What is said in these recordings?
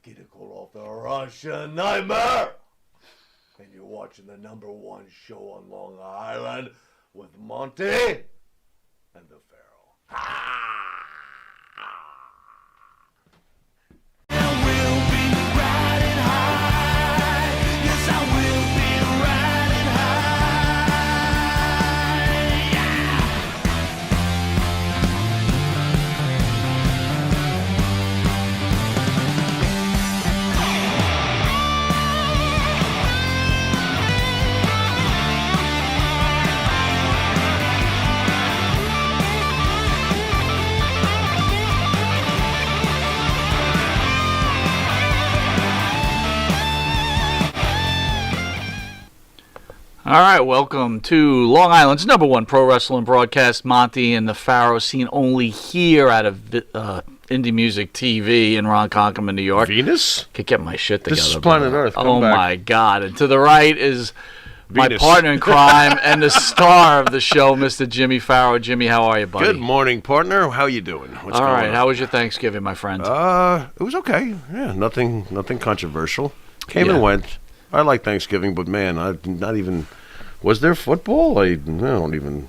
Nikita Koloff, the Russian Nightmare. And you're watching the #1 show on Long Island with Monty and the Pharaoh. All right, welcome to Long Island's #1 pro wrestling broadcast. Monty and the Pharaoh, seen only here out of Indie Music TV in Ronkonkoma, New York. Venus? Could get my shit together. This is planet Earth. Come oh back. My God! And to the right is Venus. my partner in crime and the star of the show, Mr. Jimmy Pharaoh. Jimmy, how are you, buddy? Good morning, partner. How you doing? What's All going right. on? How was your Thanksgiving, my friend? It was okay. Yeah, nothing controversial. Came and went. I like Thanksgiving, but man, not even. Was there football? I don't even.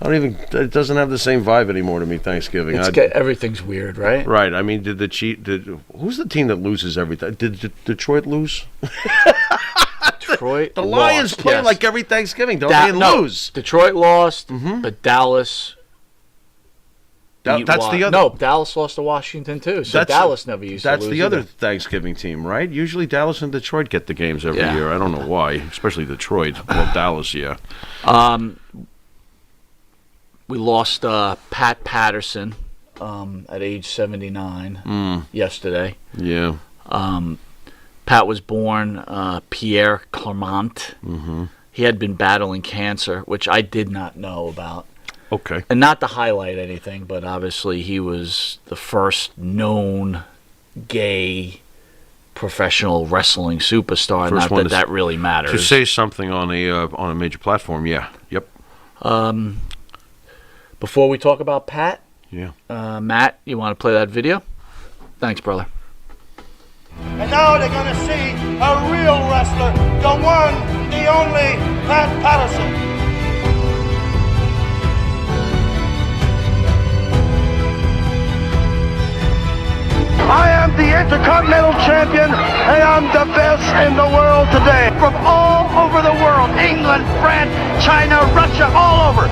It doesn't have the same vibe anymore to me. Thanksgiving. Everything's weird, right? Right. I mean, who's the team that loses everything? Did Detroit lose? Detroit. The Lions lost, play yes. like every Thanksgiving, don't they? And lose. Detroit lost, but Dallas. That's the other. No, Dallas lost to Washington too. So Dallas never used to lose. That's the other Thanksgiving team, right? Usually Dallas and Detroit get the games every year. I don't know why, especially Detroit. Well, Dallas, yeah. We lost Pat Patterson at age 79 yesterday. Yeah. Pat was born Pierre Clermont. He had been battling cancer, which I did not know about. Okay. And not to highlight anything, but obviously he was the first known gay professional wrestling superstar. First not that really matters. To say something on a major platform, yeah. Yep. Before we talk about Pat, Matt, you want to play that video? Thanks, brother. And now they're going to see a real wrestler, the one, the only Pat Patterson. I am the Intercontinental Champion, and I'm the best in the world today. From all over the world, England, France, China, Russia, all over.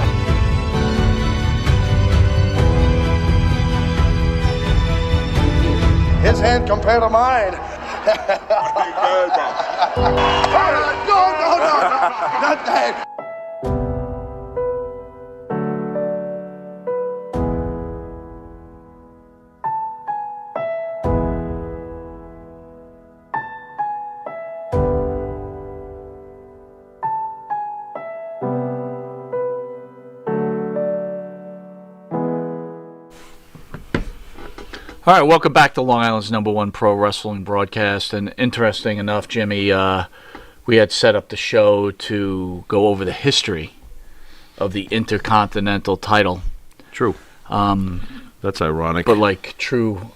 His hand compared to mine. No, not that. All right, welcome back to Long Island's #1 pro wrestling broadcast. And interesting enough, Jimmy, we had set up the show to go over the history of the Intercontinental title. True. That's ironic. But like true.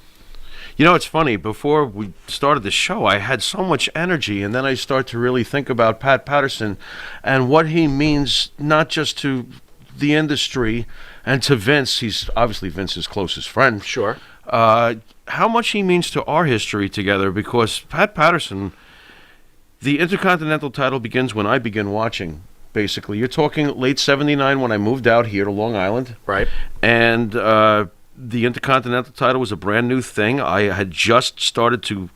You know, it's funny. Before we started the show, I had so much energy, and then I start to really think about Pat Patterson and what he means, not just to the industry and to Vince. He's obviously Vince's closest friend. Sure. How much he means to our history together, because Pat Patterson, the Intercontinental title begins when I begin watching, basically. You're talking late 79 when I moved out here to Long Island. Right. And the Intercontinental title was a brand new thing. I had just started to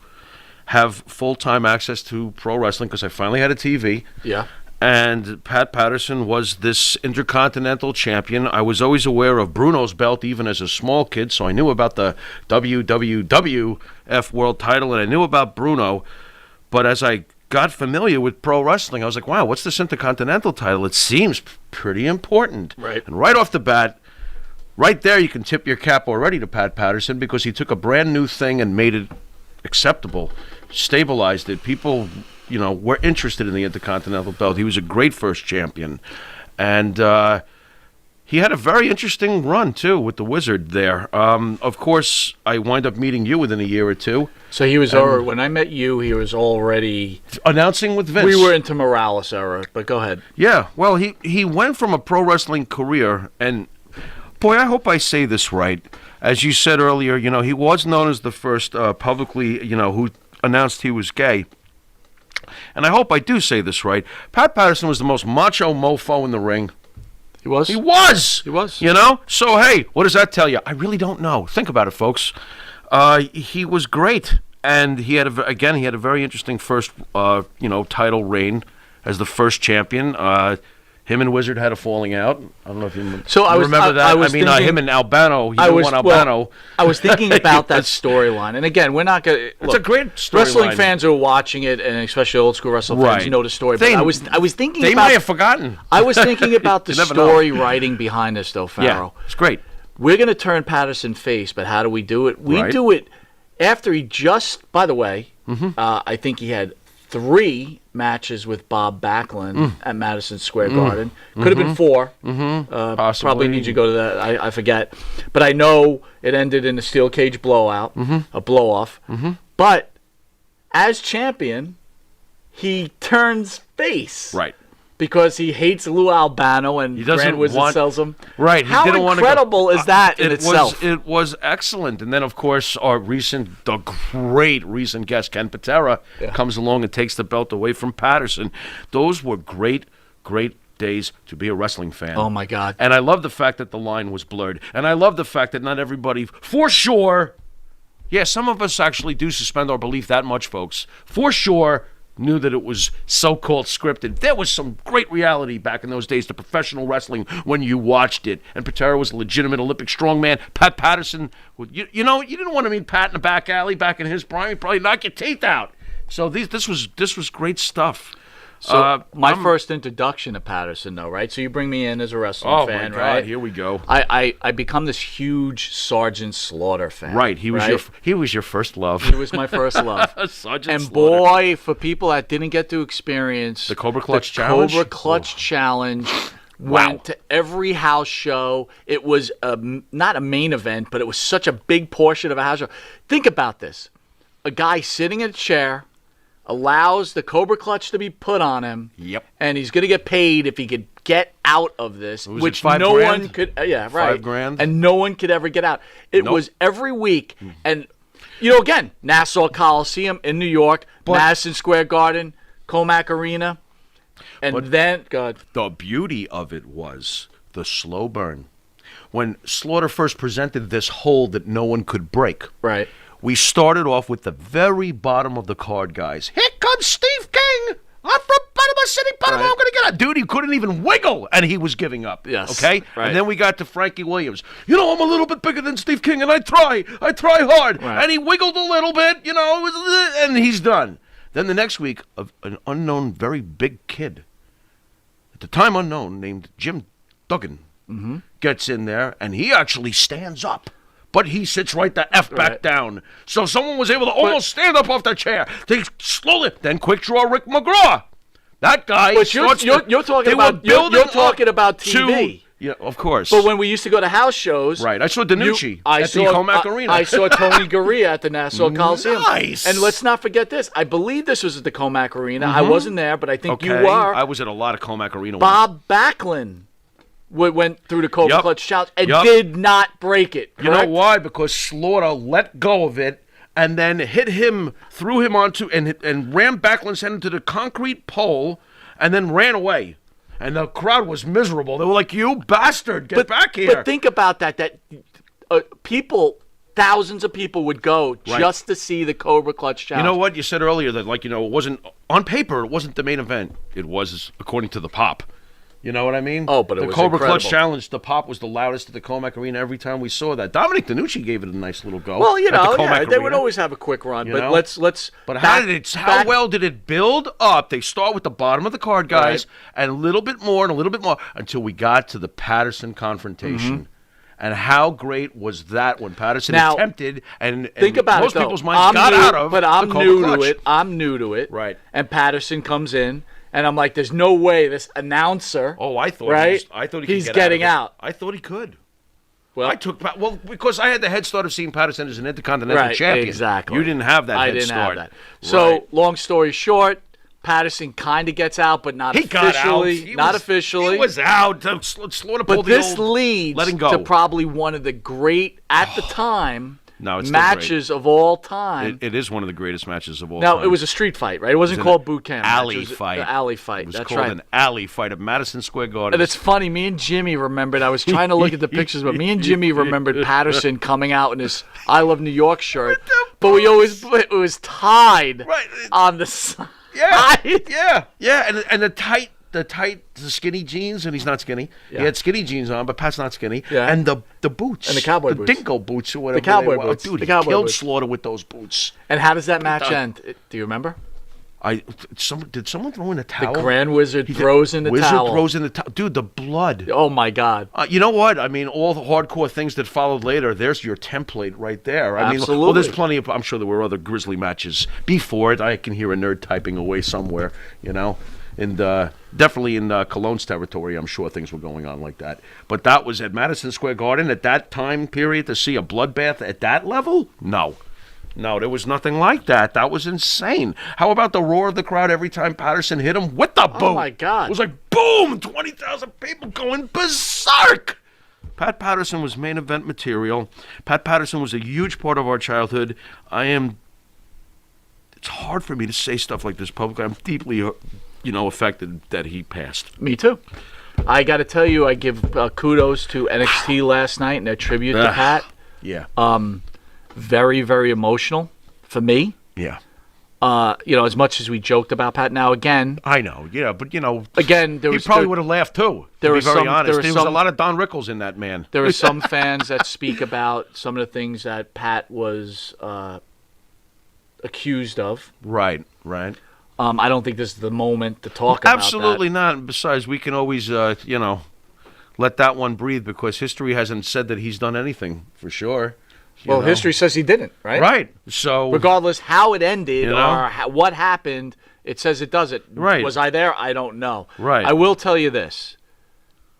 have full-time access to pro wrestling because I finally had a TV. Yeah. And Pat Patterson was this Intercontinental champion. I was always aware of Bruno's belt even as a small kid, so I knew about the WWF World title, and I knew about Bruno. But as I got familiar with pro wrestling, I was like, wow, what's this Intercontinental title? It seems pretty important. Right. And right off the bat, right there you can tip your cap already to Pat Patterson, because he took a brand new thing and made it acceptable, stabilized it. People, were interested in the Intercontinental belt. He was a great first champion. And he had a very interesting run, too, with the Wizard there. Of course, I wind up meeting you within a year or two. So he was already, when I met you, he was already announcing with Vince. We were into Morales era, but go ahead. Yeah, well, he went from a pro wrestling career, and boy, I hope I say this right. As you said earlier, he was known as the first publicly, who announced he was gay. And I hope I do say this right. Pat Patterson was the most macho mofo in the ring. He was? He was! He was. So, hey, what does that tell you? I really don't know. Think about it, folks. He was great. And he had a very interesting first, title reign as the first champion. Him and Wizard had a falling out. I don't know if you remember that. Him and Albano. Albano. I was thinking about that storyline. And again, we're not going to... It's a great storyline. Wrestling fans are watching it, and especially old school wrestling fans, the story. But I was thinking They might have forgotten. I was thinking about the story writing behind this, though, Pharaoh. Yeah, it's great. We're going to turn Patterson face, but how do we do it? We do it after he just... By the way, I think he had 3 matches with Bob Backlund at Madison Square Garden. Could have been 4. Probably need you to go to that. I forget. But I know it ended in a steel cage blowout, a blow-off. But as champion, he turns face. Right. Because he hates Lou Albano and Grand Wizard sells him. Right. How incredible is that in itself? It was excellent. And then, of course, the great recent guest, Ken Patera, comes along and takes the belt away from Patterson. Those were great, great days to be a wrestling fan. Oh, my God. And I love the fact that the line was blurred. And I love the fact that not everybody, for sure, some of us actually do suspend our belief that much, folks. For sure, knew that it was so-called scripted. There was some great reality back in those days to professional wrestling when you watched it. And Patera was a legitimate Olympic strongman. Pat Patterson, you didn't want to meet Pat in the back alley back in his prime. He'd probably knock your teeth out. So this was great stuff. So my first introduction to Patterson, though, right? So you bring me in as a wrestling fan, my God, right? Here we go. I become this huge Sergeant Slaughter fan. Right. He was your first love. He was my first love. Sergeant and Slaughter. Boy, for people that didn't get to experience the Cobra Clutch Challenge, Challenge. Went to every house show. It was not a main event, but it was such a big portion of a house show. Think about this: a guy sitting in a chair allows the Cobra Clutch to be put on him. Yep. And he's going to get paid if he could get out of this, which no one could. Yeah, right. $5,000. And no one could ever get out. It was every week, and again, Nassau Coliseum in New York, Madison Square Garden, Comac Arena, and then God. The beauty of it was the slow burn. When Slaughter first presented this hold that no one could break. Right. We started off with the very bottom of the card, guys. Here comes Steve King. I'm from Panama City, Panama. I'm going to get out. Dude, he couldn't even wiggle, and he was giving up. Yes. Okay? Right. And then we got to Frankie Williams. I'm a little bit bigger than Steve King, and I try hard. Right. And he wiggled a little bit, and he's done. Then the next week, an unknown, very big kid, at the time unknown, named Jim Duggan, gets in there, and he actually stands up. But he sits right the F back down. So someone was able to almost stand up off their chair. They slowly, then quick draw Rick McGraw. That guy. But you're talking about TV. Yeah, of course. But when we used to go to house shows, right? I saw Danucci at the Comac Arena. I saw Tony Garea at the Nassau Coliseum. Nice. And let's not forget this. I believe this was at the Comac Arena. I wasn't there, but I think you were. I was at a lot of Comac Arena. Bob Backlund went through the Cobra Clutch Challenge and did not break it. Correct? You know why? Because Slaughter let go of it and then threw him onto, and rammed Backlund's head into the concrete pole and then ran away. And the crowd was miserable. They were like, "You bastard, get back here." But think about that thousands of people would go just to see the Cobra Clutch Challenge. You know what? You said earlier that, it wasn't, on paper, it wasn't the main event. It was, according to the Pop. You know what I mean? Oh, but it was the Cobra incredible. Clutch Challenge. The Pop was the loudest at the Comac Arena every time we saw that. Dominic DeNucci gave it a nice little go. Well, at they would always have a quick run. But let's. But how well did it build up? They start with the bottom of the card, guys, and a little bit more and a little bit more until we got to the Patterson confrontation. And how great was that when Patterson attempted and think about most it, people's minds got out of. But I'm the new Cobra to Clutch. it. I'm new to it. Right. And Patterson comes in And I'm like, there's no way this announcer. Oh, I thought right? I thought he he's could get getting out. out. I thought he could. Well, because I had the head start of seeing Patterson as an Intercontinental right, champion. exactly. You didn't have that I head didn't start. have that. So, long story short, Patterson kind of gets out, but not He got out. officially. Not officially. He was out. Slaughter But pulled this the old leads letting go. to probably one of the great, at the time, No, it's still matches of all time. It is one of the greatest matches of all time. Now, it was a street fight, right? It wasn't called boot camp. Alley match. It was fight. An alley fight. It was That's called right. an alley fight at Madison Square Garden. And it's funny, me and Jimmy remembered, I was trying to look at the pictures, but me and Jimmy remembered Patterson coming out in his I Love New York shirt, but it was tied Right. on the side. Yeah, and the skinny jeans, and he's not skinny. Yeah. He had skinny jeans on, but Pat's not skinny. Yeah. And the boots. And the cowboy the boots. dingo boots or whatever. The cowboy they were. boots. Dude, The he cowboy killed boots. Slaughter with those boots. And how does that match end? Do you remember? Did someone throw in a towel? The Grand Wizard throws in the Wizard towel. throws in the towel. Dude, the blood. Oh, my God. You know what? I mean, all the hardcore things that followed later, there's your template right there. I mean, Absolutely. well, there's plenty of, I'm sure there were other Grizzly matches before it. I can hear a nerd typing away somewhere, and definitely in Cologne's territory, I'm sure things were going on like that. But that was at Madison Square Garden at that time period to see a bloodbath at that level? No, there was nothing like that. That was insane. How about the roar of the crowd every time Patterson hit him with the boot? Oh, my God. It was like, boom, 20,000 people going berserk. Pat Patterson was main event material. Pat Patterson was a huge part of our childhood. It's hard for me to say stuff like this publicly. I'm deeply, affected that he passed. Me too. I got to tell you, I give kudos to NXT last night and their tribute to Pat. Yeah. Very, very emotional for me. Yeah. As much as we joked about Pat. Now, again, I know, yeah, but again, he probably would have laughed too. To be very honest, there was a lot of Don Rickles in that man. There are some fans that speak about some of the things that Pat was accused of. Right. I don't think this is the moment to talk about Absolutely that. not. Besides, we can always, let that one breathe because history hasn't said that he's done anything for sure. Well, history says he didn't, right? Right. So regardless how it ended or what happened, it says it doesn't. Right. Was I there? I don't know. Right. I will tell you this.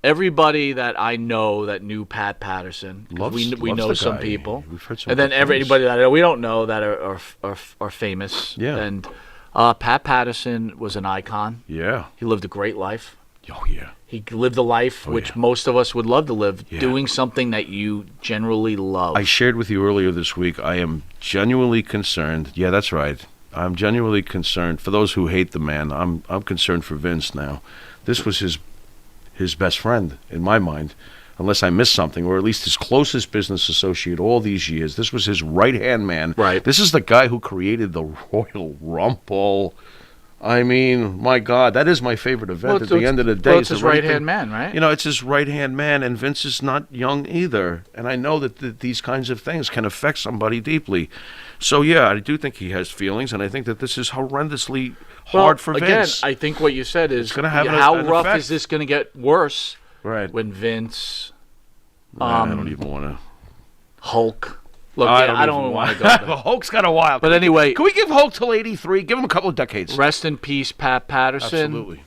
Everybody that I know that knew Pat Patterson, we know the some guy. people, We've heard some and then good things. everybody that I know we don't know that are famous. Yeah. And Pat Patterson was an icon. Yeah. He lived a great life. Oh yeah. He lived a life which most of us would love to live, doing something that you generally love. I shared with you earlier this week, I am genuinely concerned. Yeah, that's right. I'm genuinely concerned. For those who hate the man, I'm concerned for Vince now. This was his best friend, in my mind, unless I missed something, or at least his closest business associate all these years. This was his right-hand man. Right. This is the guy who created the Royal Rumble. I mean, my God, that is my favorite event at the end of the day. Well, it's his right-hand man, right? It's his right-hand man, and Vince is not young either. And I know that these kinds of things can affect somebody deeply. So, yeah, I do think he has feelings, and I think that this is horrendously hard for Vince. Again, I think what you said is, gonna have how an rough effect. is this going to get worse Right. when Vince, I don't even want to. Hulk... Look, I I don't want to go there. Hulk's got a while. But anyway... Can we give Hulk till 83? Give him a couple of decades. Rest in peace, Pat Patterson. Absolutely.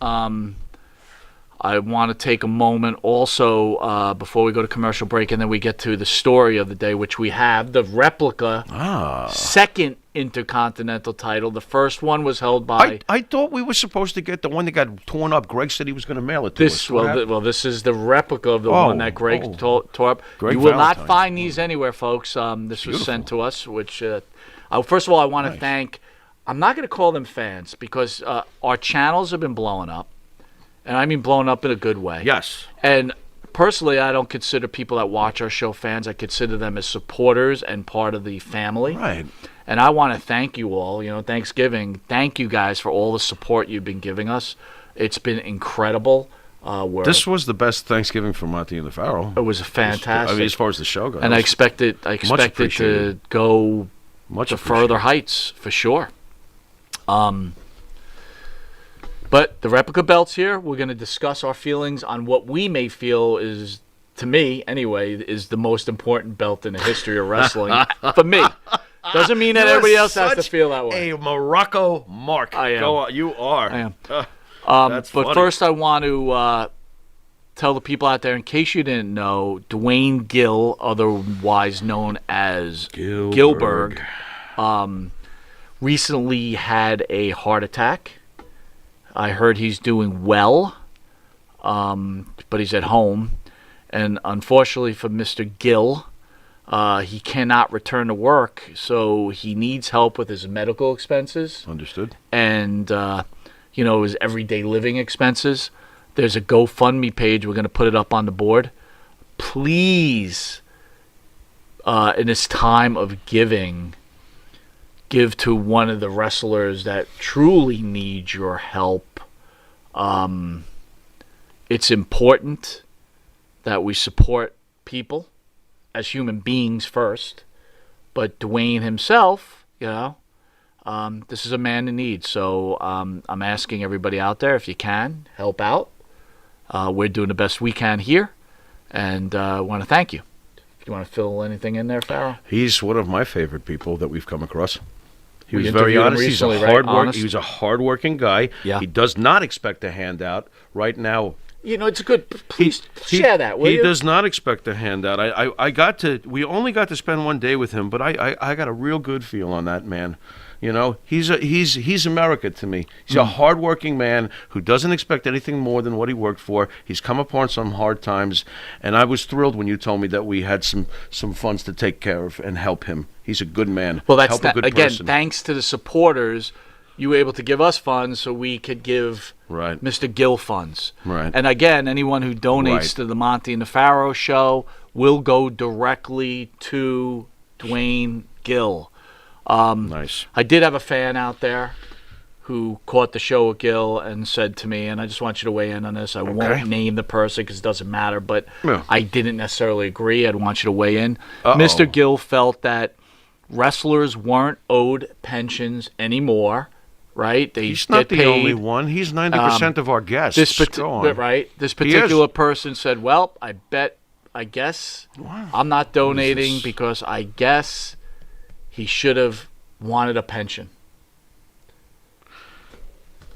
I want to take a moment also before we go to commercial break, and then we get to the story of the day, which we have, the replica second Intercontinental title. The first one was held by... I thought we were supposed to get the one that got torn up. Greg said he was going to mail it to us. This is the replica of the one that Greg tore up. Greg You will Valentine. not find these anywhere, folks. This was sent to us, which... first of all, I want to thank... I'm not going to call them fans because our channels have been blowing up. And I mean blowing up in a good way. Yes. And personally, I don't consider people that watch our show fans. I consider them as supporters and part of the family. Right. And I want to thank you all. Thanksgiving. Thank you guys for all the support you've been giving us. It's been incredible. This was the best Thanksgiving for Monty and the Pharaoh. It was fantastic. I mean, as far as the show goes. And I expect it to go to further heights for sure. But the replica belt's here. We're going to discuss our feelings on what we may feel is, to me anyway, is the most important belt in the history of wrestling. For me. Doesn't mean that everybody else has to feel that way. A Morocco mark. I am. Go on. You are. I am. That's but funny. first, I want to tell the people out there, in case you didn't know, Dwayne Gill, otherwise known as Gilbert, recently had a heart attack. I heard he's doing well, but he's at home. And unfortunately for Mr. Gill, he cannot return to work, so he needs help with his medical expenses. Understood. And, his everyday living expenses. There's a GoFundMe page. We're going to put it up on the board. Please, in this time of giving, give to one of the wrestlers that truly needs your help. It's important that we support people as human beings first. But Dwayne himself, this is a man in need. So I'm asking everybody out there, if you can, help out. We're doing the best we can here, and I want to thank you. If you want to fill anything in there, Farrell? He's one of my favorite people that we've come across. He We was very interviewed him honest. recently, He's a right? hard work. Honest. He was a hard-working guy. Yeah. He does not expect a handout right now. It's a good. Please share that, will he you? does not expect a handout. We only got to spend one day with him, but I got a real good feel on that man. He's America to me. He's a hardworking man who doesn't expect anything more than what he worked for. He's come upon some hard times, and I was thrilled when you told me that we had some funds to take care of and help him. He's a good man. Well, that's help a good again, person. thanks to the supporters, you were able to give us funds so we could give Right. Mr. Gill funds. Right. And again, anyone who donates Right. to the Monty and the Pharaoh show will go directly to Dwayne Gill. Nice. I did have a fan out there who caught the show with Gill and said to me, and I just want you to weigh in on this. I won't name the person because it doesn't matter, but Yeah. I didn't necessarily agree. I'd want you to weigh in. Uh-oh. Mr. Gill felt that wrestlers weren't owed pensions anymore, right? They He's get not the paid. only one. He's 90% of our guests. This Go on. right. This He is. particular person said, "Well, I guess I'm not donating this? because I guess he should have wanted a pension."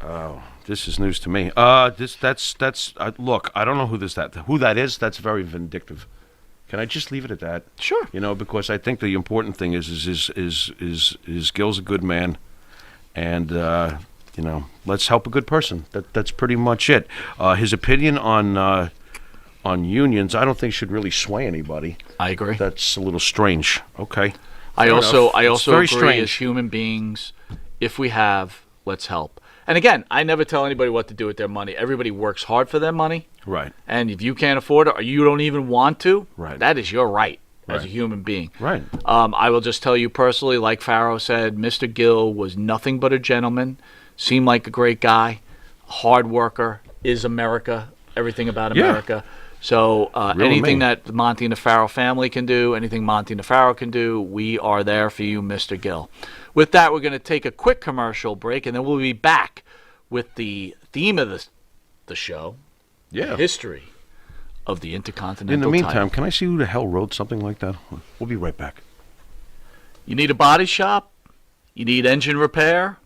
Oh, this is news to me. That's look. I don't know who that is. That's very vindictive. Can I just leave it at that? Sure. Because I think the important thing is Gil's a good man, and let's help a good person. That's pretty much it. His opinion on unions, I don't think should really sway anybody. I agree. That's a little strange. Okay. I Fair also enough. It's very agree, strange. as human beings, if we have, let's help. And again, I never tell anybody what to do with their money. Everybody works hard for their money. Right. And if you can't afford it or you don't even want to, Right. that is your right as a Right. human being. Right. I will just tell you personally, like Pharaoh said, Mr. Gill was nothing but a gentleman, seemed like a great guy, hard worker, is America, everything about Yeah. America. So Real anything me. that the Monty and the Pharaoh family can do, anything Monty and the Pharaoh can do, we are there for you, Mr. Gill. With that, we're going to take a quick commercial break, and then we'll be back with the theme of the show, Yeah. history of the Intercontinental In the meantime, title. can I see who the hell wrote something like that? We'll be right back. You need a body shop? You need engine repair?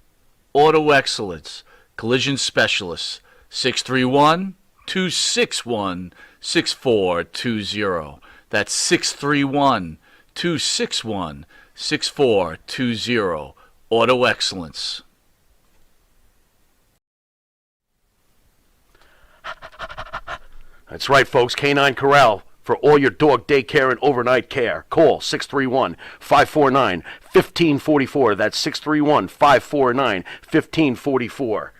Auto Excellence, Collision Specialists, 631-261-6420. That's 631-261-6420. Auto Excellence. That's right, folks. Canine Corral for all your dog daycare and overnight care. Call 631-549-1544. That's 631-549-1544.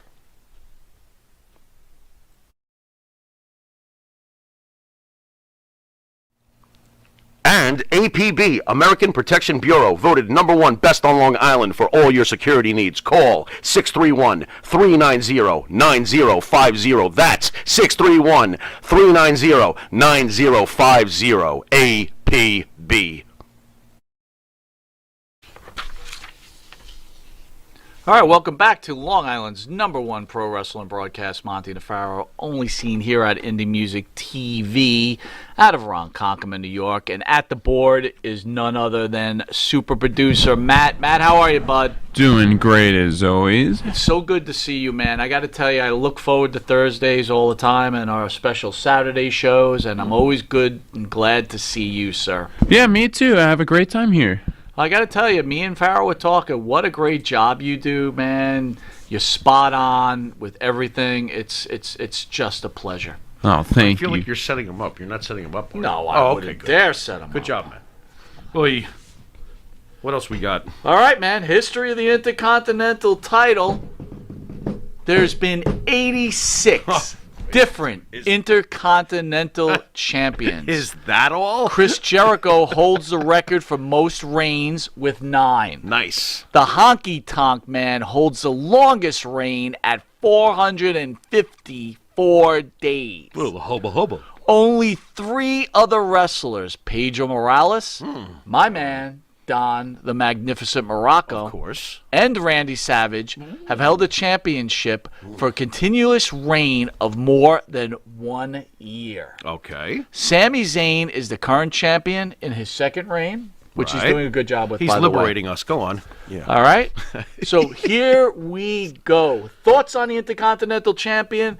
And APB, American Protection Bureau, voted #1 best on Long Island for all your security needs. Call 631-390-9050. That's 631-390-9050. APB. All right, welcome back to Long Island's #1 pro wrestling broadcast, Monty DeFaro, only seen here at Indie Music TV out of Ronkonkoma, New York. And at the board is none other than super producer Matt. Matt, how are you, bud? Doing great as always. It's so good to see you, man. I got to tell you, I look forward to Thursdays all the time and our special Saturday shows, and I'm always good and glad to see you, sir. Yeah, me too. I have a great time here. I got to tell you, me and Farrell were talking. What a great job you do, man. You're spot on with everything. It's just a pleasure. Oh, thank I feel you. like you're setting him up. You're not setting him up. No, I wouldn't dare set him up. Good job, man. Oy. What else we got? All right, man. History of the Intercontinental title. There's been 86 different Intercontinental champions. Is that all? Chris Jericho holds the record for most reigns with 9. Nice. The Honky Tonk Man holds the longest reign at 454 days. Little hubba hubba. Only 3 other wrestlers, Pedro Morales, my man, Don the Magnificent Morocco, Of course. and Randy Savage, have held a championship for a continuous reign of more than 1 year. Okay. Sami Zayn is the current champion in his second reign, which he's Right. doing a good job with, He's by the way. liberating us. Go on. Yeah. All right? So here we go. Thoughts on the Intercontinental Championship?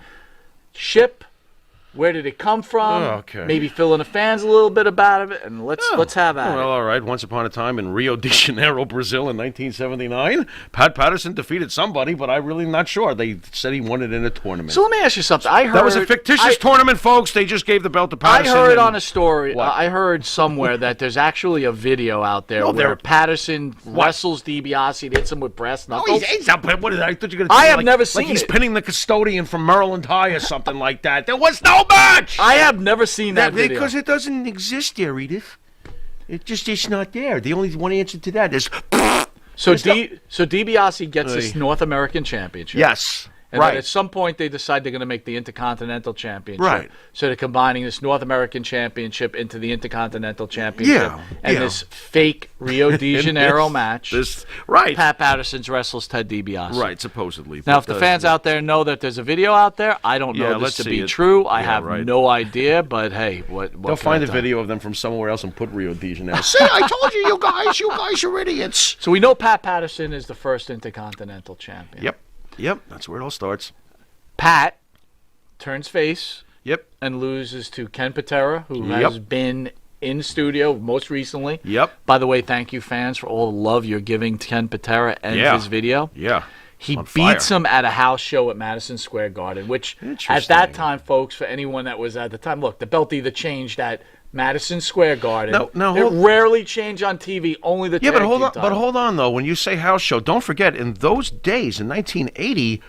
Where did it come from? Okay. Maybe fill in the fans a little bit about it, and let's have at Well, it. all right. Once upon a time in Rio de Janeiro, Brazil in 1979, Pat Patterson defeated somebody, but I'm really not sure. They said he won it in a tournament. So let me ask you something. I heard that was a fictitious tournament, folks. They just gave the belt to I Patterson. heard and- on a story. What? I heard somewhere that there's actually a video out there No, where there- Patterson wrestles DiBiase and hits him with brass Oh, knuckles. he's up. What is that? I thought you were gonna I tell me, have like, never like seen he's it. pinning the custodian from Maryland High or something like that. There was no match. I have never seen that video. Because it doesn't exist there, Edith. It's not there. The only one answer to that is So DiBiase gets this Oy. North American Championship. yes. And Right. then at some point they decide they're going to make the Intercontinental Championship. Right. So they're combining this North American Championship into the Intercontinental Championship. Yeah, And yeah. this fake Rio de Janeiro match. Right. Pat Patterson's wrestles Ted DiBiase. Right, supposedly. Now, But, if the fans out there know that there's a video out there, I don't know Yeah, this let's to see be it. true. I Yeah, have right. no idea, but hey, what they'll can I find a tell you? video of them from somewhere else and put Rio de Janeiro. See, I told you, you guys are idiots. So we know Pat Patterson is the first Intercontinental Champion. Yep, that's where it all starts. Pat turns face Yep, and loses to Ken Patera, who Yep. has been in studio most recently. Yep. By the way, thank you, fans, for all the love you're giving to Ken Patera and Yeah. his video. yeah. He On beats fire. him at a house show at Madison Square Garden, which at Interesting. that time, folks, for anyone that was at the time, look, the belt either changed at Madison Square Garden. No, it hold- rarely changed on TV, only the Yeah, but tag hold team on. But title. hold on, though. When you say house show, don't forget in those days, in 1980,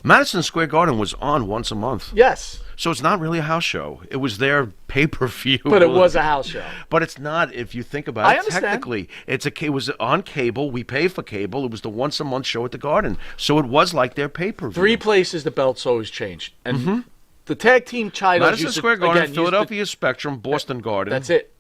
Madison Square Garden was on once a month. Yes, So it's not really a house show. It was their pay-per-view. but it was a house show. But it's not, if you think about I it. understand. Technically, it was on cable. We pay for cable. It was the once-a-month show at the Garden. So it was like their pay-per-view. 3 places the belts always changed, and the tag team titles Madison used to, Square Garden, again, used to- Philadelphia Spectrum, Boston Garden. That's it.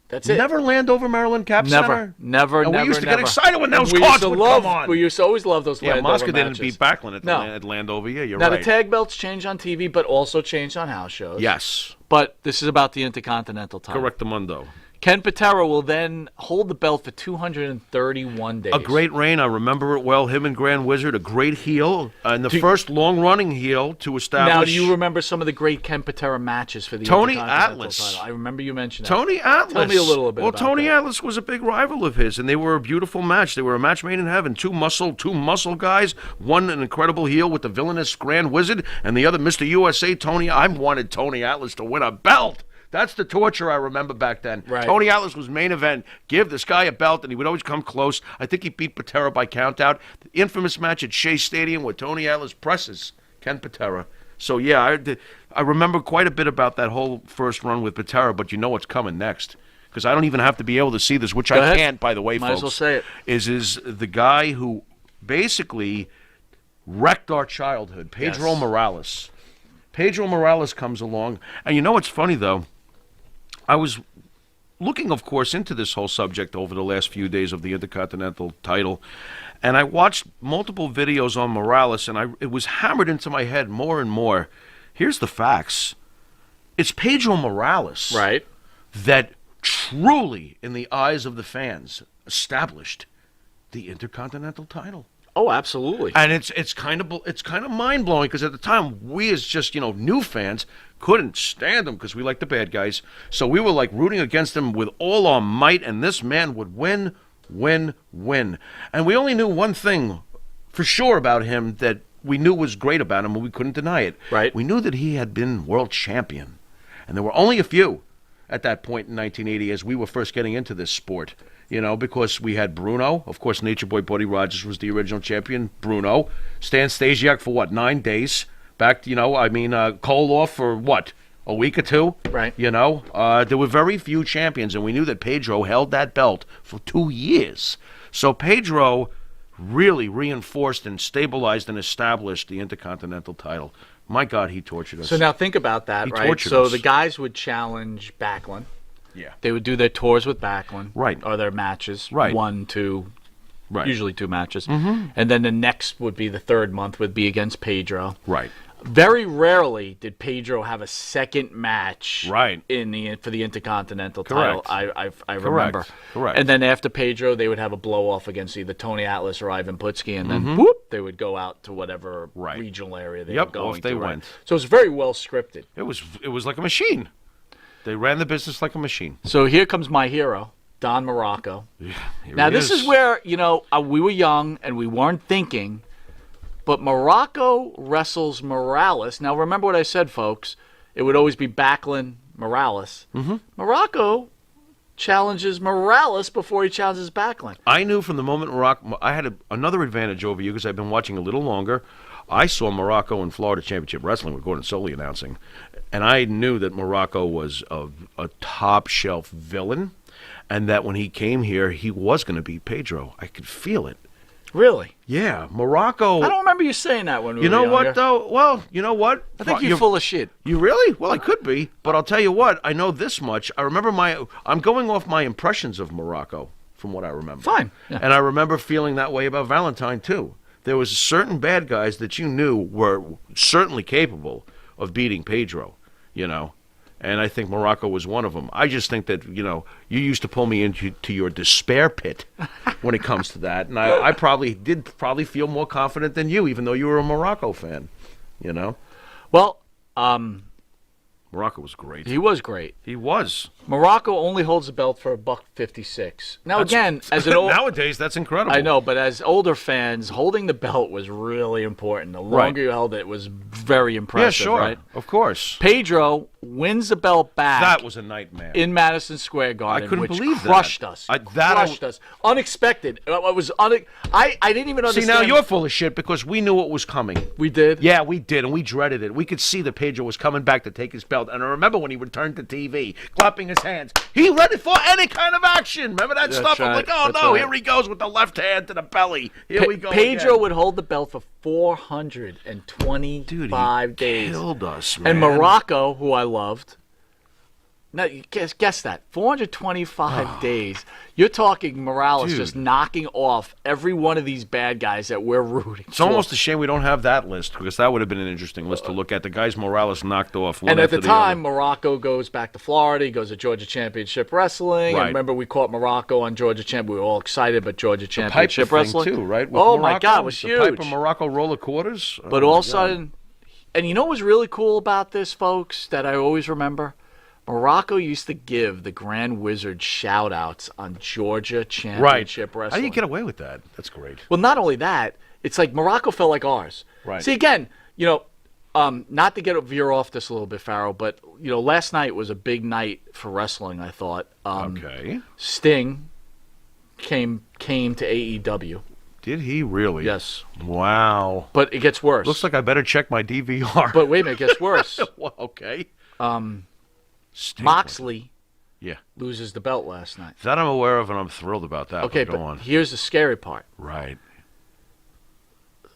That's it. Never Landover, Maryland Cap Center? Never. And we used to get never. excited when those We cards used to would love, come on. We used to always love those Yeah, Landover Mosca didn't matches. beat Backlund No. at Landover. Yeah, you're Now right. the tag belts changed on TV, but also changed on house shows. Yes. But this is about the Intercontinental title. Correct the mundo. Ken Patera will then hold the belt for 231 days. A great reign. I remember it well. Him and Grand Wizard, a great heel. And the first long-running heel to establish. Now, do you remember some of the great Ken Patera matches for the Tony Intercontinental Atlas. title? I remember you mentioned that. Tony Atlas. Tell me a little bit Well, about Tony that. Atlas was a big rival of his, and they were a beautiful match. They were a match made in heaven. Two muscle guys. One an incredible heel with the villainous Grand Wizard, and the other Mr. USA Tony. I wanted Tony Atlas to win a belt. That's the torture I remember back then. Right. Tony Atlas was main event. Give this guy a belt, and he would always come close. I think he beat Patera by countout. The infamous match at Shea Stadium where Tony Atlas presses Ken Patera. So, yeah, I remember quite a bit about that whole first run with Patera, but you know what's coming next. Because I don't even have to be able to see this, which Go I ahead. can't, by the way, Might as folks. well say it. Is the guy who basically wrecked our childhood, Pedro Yes. Morales. Pedro Morales comes along, and you know what's funny, though? I was looking, of course, into this whole subject over the last few days of the Intercontinental title, and I watched multiple videos on Morales, and it was hammered into my head more and more. Here's the facts. It's Pedro Morales that truly, in the eyes of the fans, established the Intercontinental title. Oh, absolutely. And it's kind of mind blowing because at the time we as just new fans couldn't stand them because we liked the bad guys, so we were like rooting against them with all our might, and this man would win. And we only knew one thing for sure about him that we knew was great about him, and we couldn't deny it. Right. We knew that he had been world champion, and there were only a few at that point in 1980 as we were first getting into this sport. Because we had Bruno. Of course, Nature Boy Buddy Rogers was the original champion. Bruno. Stan Stasiak for 9 days? Back, Koloff for a week or two? Right. There were very few champions, and we knew that Pedro held that belt for 2 years. So Pedro really reinforced and stabilized and established the Intercontinental title. My God, he tortured us. So now think about that, He right? tortured So us. the guys would challenge Backlund. Yeah. They would do their tours with Backlund. Right. Or their matches. Right. 1, 2, Right. usually 2 matches. Mm-hmm. And then the next would be the third month would be against Pedro. Right. Very rarely did Pedro have a second match Right. for the Intercontinental Correct. title. I remember. Correct. And then after Pedro, they would have a blow-off against either Tony Atlas or Ivan Putski, and then whoop, they would go out to whatever Right. regional area they Yep, were going off they to. Right? went. So it was very well scripted. It was like a machine. They ran the business like a machine. So here comes my hero, Don Morocco. Here Now, he this is where, we were young and we weren't thinking, but Morocco wrestles Morales. Now, remember what I said, folks. It would always be Backlund, Morales. Mm-hmm. Morocco challenges Morales before he challenges Backlund. I knew from the moment Morocco, I had another advantage over you because I've been watching a little longer. I saw Morocco in Florida Championship Wrestling with Gordon Soley announcing, and I knew that Morocco was a top-shelf villain, and that when he came here, he was going to beat Pedro. I could feel it. Really? Yeah, Morocco. I don't remember you saying that when we You were know younger. what, though? Well, you know what? I think you're full of shit. You really? Well, I could be, but I'll tell you what. I know this much. I remember I'm going off my impressions of Morocco from what I remember. Fine. Yeah. And I remember feeling that way about Valentine, too. There was certain bad guys that you knew were certainly capable of beating Pedro, and I think Morocco was one of them. I just think that, you used to pull me into your despair pit when it comes to that, and I probably feel more confident than you, even though you were a Morocco fan, Well, Morocco was great. he was great. He was. Morocco only holds the belt for $1.56. Now, again, as an old... Nowadays, that's incredible. I know, but as older fans, holding the belt was really important. The longer you held it was very impressive, Yeah, sure. right? Of course. Pedro wins the belt back. That was a nightmare. In Madison Square Garden, I couldn't which believe that. crushed us. Crushed us. Unexpected. It was I didn't even understand. See, now you're full of shit because we knew what was coming. We did? Yeah, we did, and we dreaded it. We could see that Pedro was coming back to take his belt, and I remember when he returned to TV, clapping his hands. He ready for any kind of action. Remember that stuff? I'm right. like, oh, That's no, right. here he goes with the left hand to the belly. Here we go Pedro again. would hold the belt for 425 days. Killed us, man. And Morocco, who I loved. Now, guess that. 425 days. You're talking Morales Dude. just knocking off every one of these bad guys that we're rooting for. It's almost a shame we don't have that list because that would have been an interesting list to look at. The guys Morales knocked off one And at after the time, other. Morocco goes back to Florida. He goes to Georgia Championship Wrestling. Right. And remember, we caught Morocco on Georgia Champ. We were all excited, but Georgia Piper Championship thing Wrestling. too, right? With Oh, my Morocco, God, it was the huge. Piper Morocco roller quarters. But Oh, all my of a sudden, and you know what was really cool about this, folks, that I always remember? Morocco used to give the Grand Wizard shout-outs on Georgia Championship Right. How Wrestling. do you get away with that? That's great. Well, not only that, it's like Morocco felt like ours. Right. See, again, not to veer off this a little bit, Farrell, but, last night was a big night for wrestling, I thought. Okay. Sting came to AEW. Did he really? Yes. Wow. But it gets worse. Looks like I better check my DVR. But wait a minute, it gets worse. Well, okay. Sting. Moxley Yeah. loses the belt last night. That I'm aware of, and I'm thrilled about that. Okay, Go but on. here's the scary part. Right.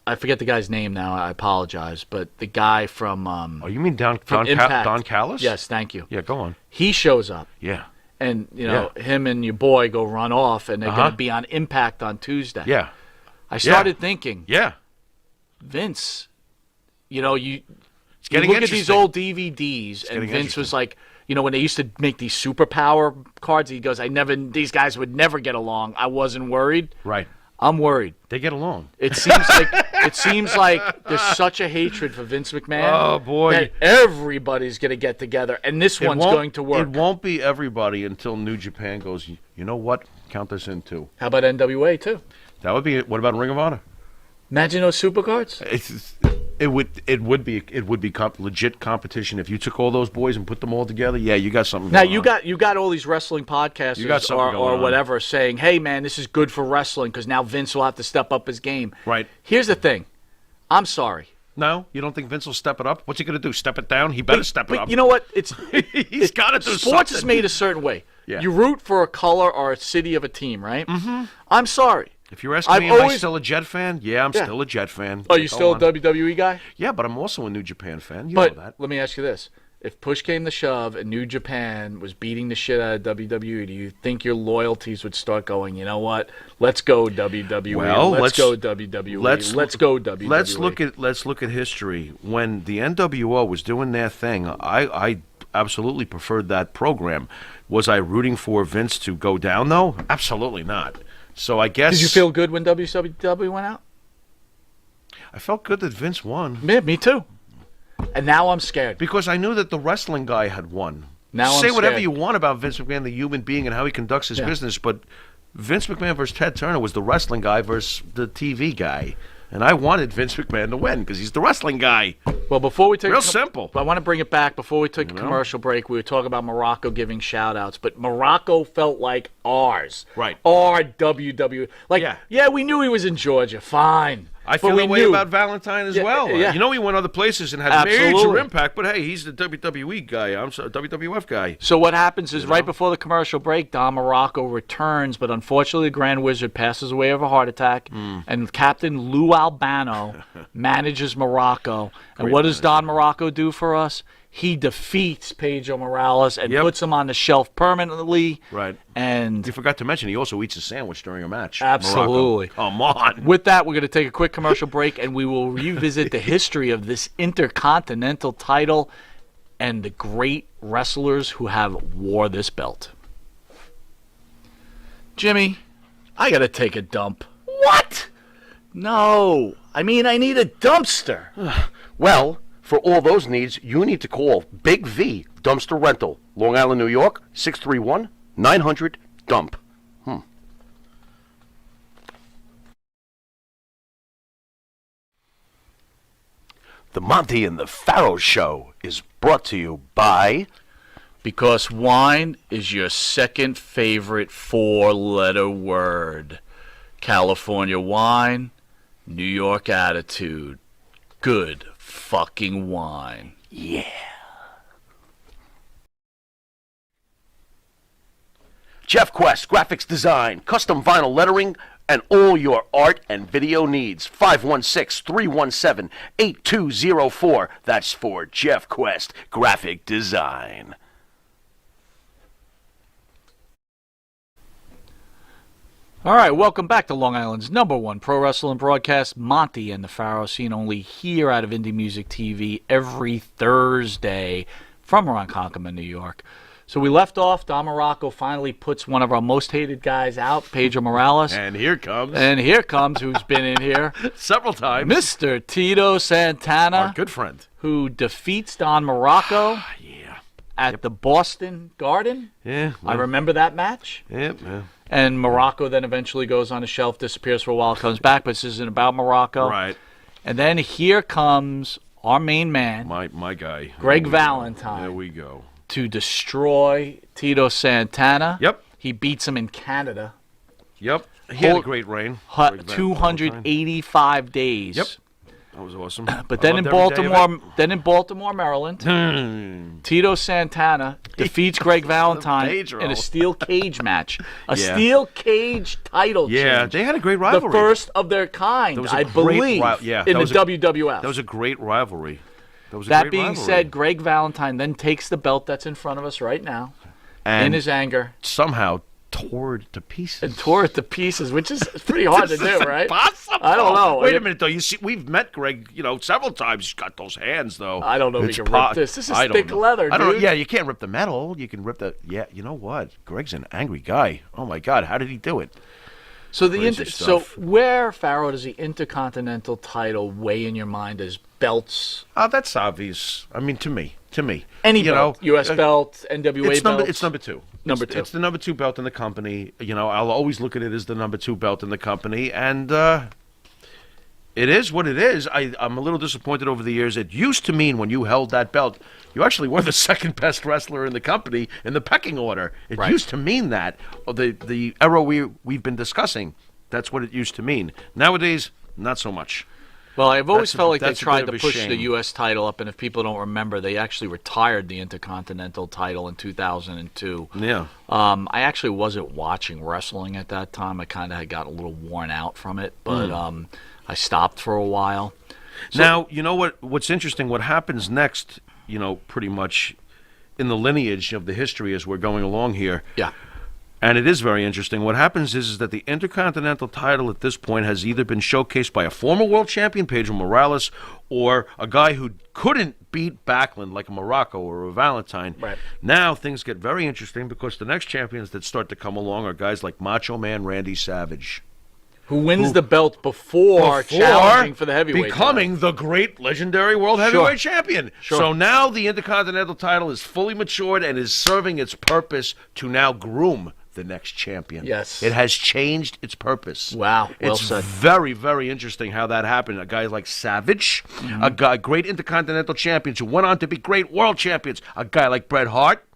I forget the guy's name now. I apologize. But the guy from Oh, you mean Don Impact. Callis? Yes, thank you. Yeah, go on. He shows up. Yeah. and him and your boy go run off, and they're going to be on Impact on Tuesday. Yeah. I started thinking, Yeah. Vince, you getting look at interesting. these old DVDs, and Vince was like, when they used to make these superpower cards, he goes, these guys would never get along. I wasn't worried. Right. I'm worried. They get along. It seems like there's such a hatred for Vince McMahon. Oh, boy. That everybody's going to get together, and this one's going to work. It won't be everybody until New Japan goes, you know what? Count this in, too. How about NWA, too? That would be it. What about Ring of Honor? Imagine those supercards. It would be legit competition if you took all those boys and put them all together. Yeah, you got something. Now going on. you got all these wrestling podcasters or whatever saying, "Hey man, this is good for wrestling because now Vince will have to step up his game." Right. Here's the thing. I'm sorry. No, you don't think Vince will step it up? What's he going to do? Step it down? He better step it up. You know what? He's got to do something. Sports is made a certain way. Yeah. You root for a color or a city of a team, right? Mm-hmm. I'm sorry. If you're asking me, am I still a Jet fan? Yeah, I'm still a Jet fan. Oh, you still a WWE guy? Yeah, but I'm also a New Japan fan. You know that. Let me ask you this. If push came to shove and New Japan was beating the shit out of WWE, do you think your loyalties would start going, you know what? Let's go WWE. Well, let's go WWE. Let's go WWE. Let's look at history. When the NWO was doing their thing, I absolutely preferred that program. Was I rooting for Vince to go down though? Absolutely not. So I guess. Did you feel good when WCW went out? I felt good that Vince won. Yeah, me too. And now I'm scared. Because I knew that the wrestling guy had won. Now Say I'm whatever scared. you want about Vince McMahon, the human being, and how he conducts his business, but Vince McMahon versus Ted Turner was the wrestling guy versus the TV guy. And I wanted Vince McMahon to win because he's the wrestling guy. Well, before we take simple. I want to bring it back. Before we took a commercial break, we were talking about Morocco giving shout-outs, but Morocco felt like ours. Right. Our WWE. Like, yeah, we knew he was in Georgia. Fine. I feel that way about Valentine as well. Yeah. You know, he went other places and had major impact, but hey, he's the WWE guy. I'm a WWF guy. So what happens is right before the commercial break, Don Morocco returns, but unfortunately the Grand Wizard passes away of a heart attack, and Captain Lou Albano manages Morocco. And what does Don Morocco do for us? He defeats Pedro Morales and puts him on the shelf permanently. Right. And you forgot to mention he also eats a sandwich during a match. Absolutely. Morocco. Come on. With that, we're going to take a quick commercial break, and we will revisit the history of this Intercontinental title and the great wrestlers who have wore this belt. Jimmy, I got to take a dump. What? No. I mean, I need a dumpster. Well, for all those needs, you need to call Big V Dumpster Rental, Long Island, New York, 631-900-DUMP. The Monty and the Pharaoh Show is brought to you by... Because wine is your second favorite four-letter word. California wine, New York attitude. Good fucking wine. Yeah. Jeff Quest, graphics design, custom vinyl lettering, and all your art and video needs. 516-317-8204. That's for Jeff Quest, graphic design. All right, welcome back to Long Island's #1 pro wrestling broadcast, Monty and the Pharaoh, seen only here out of Indie Music TV every Thursday from Ronkonkoma, New York. So we left off. Don Morocco finally puts one of our most hated guys out, Pedro Morales. And here comes. Who's been in here. Several times. Mr. Tito Santana. Our good friend. Who defeats Don Morocco. At the Boston Garden. Yeah. I remember that match. Yep. And Morocco then eventually goes on the shelf, disappears for a while, comes back, but this isn't about Morocco. Right. And then here comes our main man. My guy. Greg Valentine. There we go. To destroy Tito Santana. Yep. He beats him in Canada. Yep. He had a great reign. 285 days. Yep. That was awesome. But then in Baltimore, Maryland, Tito Santana defeats Greg Valentine in a steel cage match. Steel cage title change. Yeah, they had a great rivalry. The first of their kind, I believe, in the WWF. That was a great ribery. That being said, Greg Valentine then takes the belt that's in front of us right now. and in his anger, somehow tore it to pieces. and tore it to pieces, which is pretty hard to do, right? Impossible. I don't know. Wait a minute, though. You see, we've met Greg, several times. He's got those hands, though. I don't know if It's he can rip this. This is thick leather, I don't know. dude. Yeah, you can't rip the metal. You can rip the. Yeah, you know what? Greg's an angry guy. Oh my God, how did he do it? So Crazy so stuff. where, Pharaoh, does the Intercontinental title weigh in your mind as belts? That's obvious. I mean, to me. Any belt, U.S. belt, NWA belt. It's number two. Number two. It's the number 2 belt in the company. I'll always look at it as the number 2 belt in the company, and it is what it is. I'm a little disappointed over the years. It used to mean when you held that belt, you actually were the second best wrestler in the company in the pecking order. It Right. used to mean that. The era we've been discussing, that's what it used to mean. Nowadays, not so much. Well, I've always felt like they that's a tried bit to of a push the shame. U.S. title up, and if people don't remember, they actually retired the Intercontinental title in 2002. Yeah. I actually wasn't watching wrestling at that time. I kind of had gotten a little worn out from it, but I stopped for a while. Now, you know what's interesting, what happens next, pretty much in the lineage of the history as we're going along here. Yeah. And it is very interesting. What happens is that the Intercontinental title at this point has either been showcased by a former world champion, Pedro Morales, or a guy who couldn't beat Backlund like a Morocco or a Valentine. Right. Now things get very interesting because the next champions that start to come along are guys like Macho Man Randy Savage. Who wins the belt before challenging for the heavyweight becoming the great legendary world heavyweight champion. Sure. So now the Intercontinental title is fully matured and is serving its purpose to now groom the next champion. Yes. It has changed its purpose. Wow, well it's said. very, very interesting how that happened. A guy like Savage, a guy, great Intercontinental champions who went on to be great world champions. A guy like Bret Hart,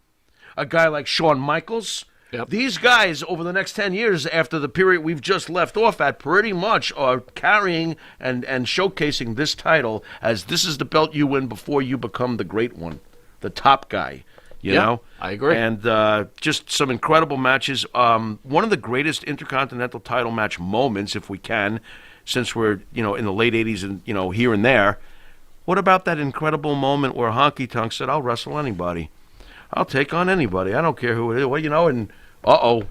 a guy like Shawn Michaels. Yep. These guys, over the next 10 years, after the period we've just left off at, pretty much are carrying and showcasing this title as this is the belt you win before you become the great one, the top guy. You know? I agree. And just some incredible matches. One of the greatest Intercontinental title match moments, if we can, since we're, in the late 80s and, here and there. What about that incredible moment where Honky Tonk said, I'll wrestle anybody. I'll take on anybody. I don't care who it is. Well, and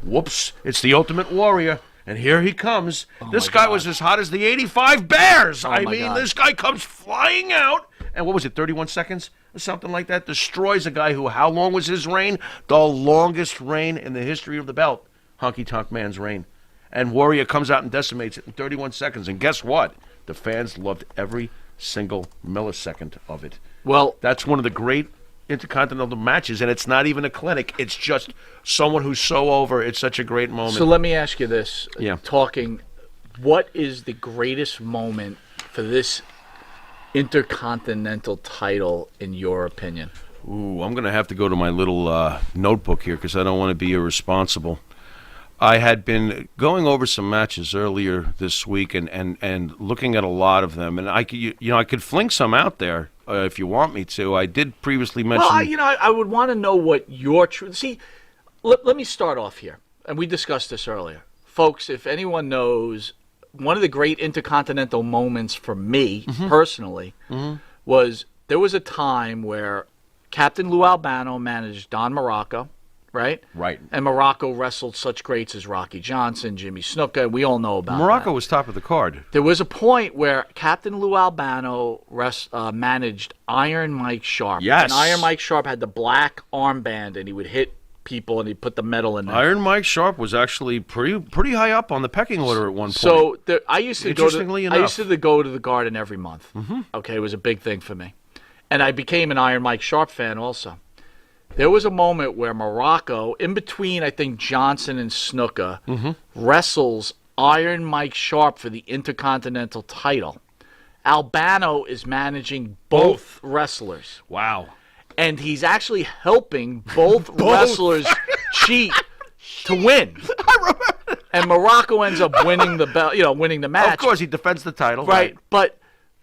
whoops, it's the Ultimate Warrior. And here he comes. This guy was as hot as the 85 Bears. I mean, this guy comes flying out. And what was it, 31 seconds or something like that? Destroys a guy who, how long was his reign? The longest reign in the history of the belt. Honky Tonk Man's reign. And Warrior comes out and decimates it in 31 seconds. And guess what? The fans loved every single millisecond of it. Well, That's one of the great Intercontinental matches, and it's not even a clinic. It's just someone who's so over. It's such a great moment. so let me ask you this. Yeah. What is the greatest moment for this Intercontinental title, in your opinion? Ooh, I'm going to have to go to my little notebook here because I don't want to be irresponsible. I had been going over some matches earlier this week and looking at a lot of them, and I could fling some out there if you want me to. I did previously mention. Well, I would want to know what your truth. See, let me start off here, and we discussed this earlier, folks. If anyone knows, one of the great Intercontinental moments for me personally was there was a time where Captain Lou Albano managed Don Morocco. Right? Right. And Morocco wrestled such greats as Rocky Johnson, Jimmy Snuka. We all know about Morocco that. was top of the card. There was a point where Captain Lou Albano managed Iron Mike Sharp. Yes. And Iron Mike Sharp had the black armband, and he would hit people, and he'd put the metal in there. Iron Mike Sharp was actually pretty high up on the pecking order at one point. So I used to go to enough. the Garden every month. Okay, it was a big thing for me. And I became an Iron Mike Sharp fan also. There was a moment where Morocco, in between, I think, Johnson and Snuka, wrestles Iron Mike Sharp for the Intercontinental title. Albano is managing both wrestlers. Wow. And he's actually helping both wrestlers cheat to win. I remember. And Morocco ends up winning the belt, winning the match. Of course, he defends the title. Right. But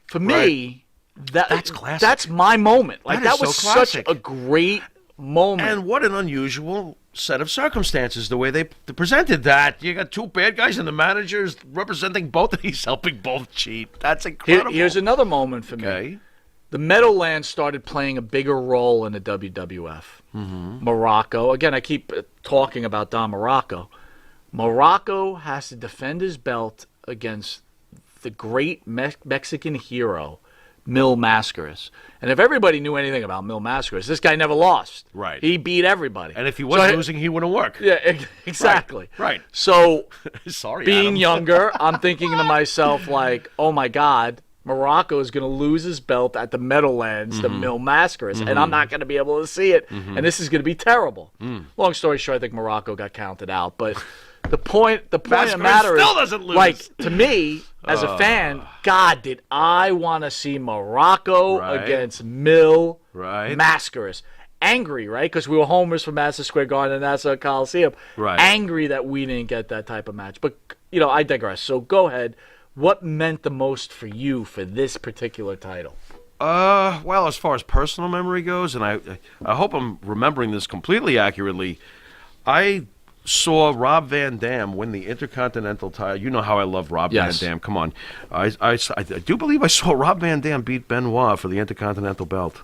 for me, That's classic. That's my moment. Like That is that was so classic. such a great moment. And what an unusual set of circumstances, the way they presented that. You got two bad guys and the manager's representing both, and he's helping both cheat. That's incredible. Here's another moment for me. Okay. the Meadowlands started playing a bigger role in the WWF. Morocco, again, I keep talking about Don Morocco. Morocco has to defend his belt against the great Mexican hero, Mil Mascaras. And if everybody knew anything about Mil Mascaras, this guy never lost. Right. He beat everybody. And if he was losing, he wouldn't work. Yeah, exactly. Right. So, Sorry, being Adam. younger, I'm thinking to myself, like, oh my God, Morocco is going to lose his belt at the Meadowlands to Mil Mascaras, and I'm not going to be able to see it, and this is going to be terrible. Long story short, I think Morocco got counted out, but the point of the matter still is, doesn't lose. like, to me, as a fan, God, did I want to see Morocco against Mil Mascaras. Angry, right? Because we were homers for Madison Square Garden and Nassau Coliseum. Right. Angry that we didn't get that type of match. But, I digress. So go ahead. What meant the most for you for this particular title? Well, as far as personal memory goes, and I hope I'm remembering this completely accurately, I saw Rob Van Dam win the Intercontinental title. You know how I love Rob Van Dam. Come on. I do believe I saw Rob Van Dam beat Benoit for the Intercontinental belt.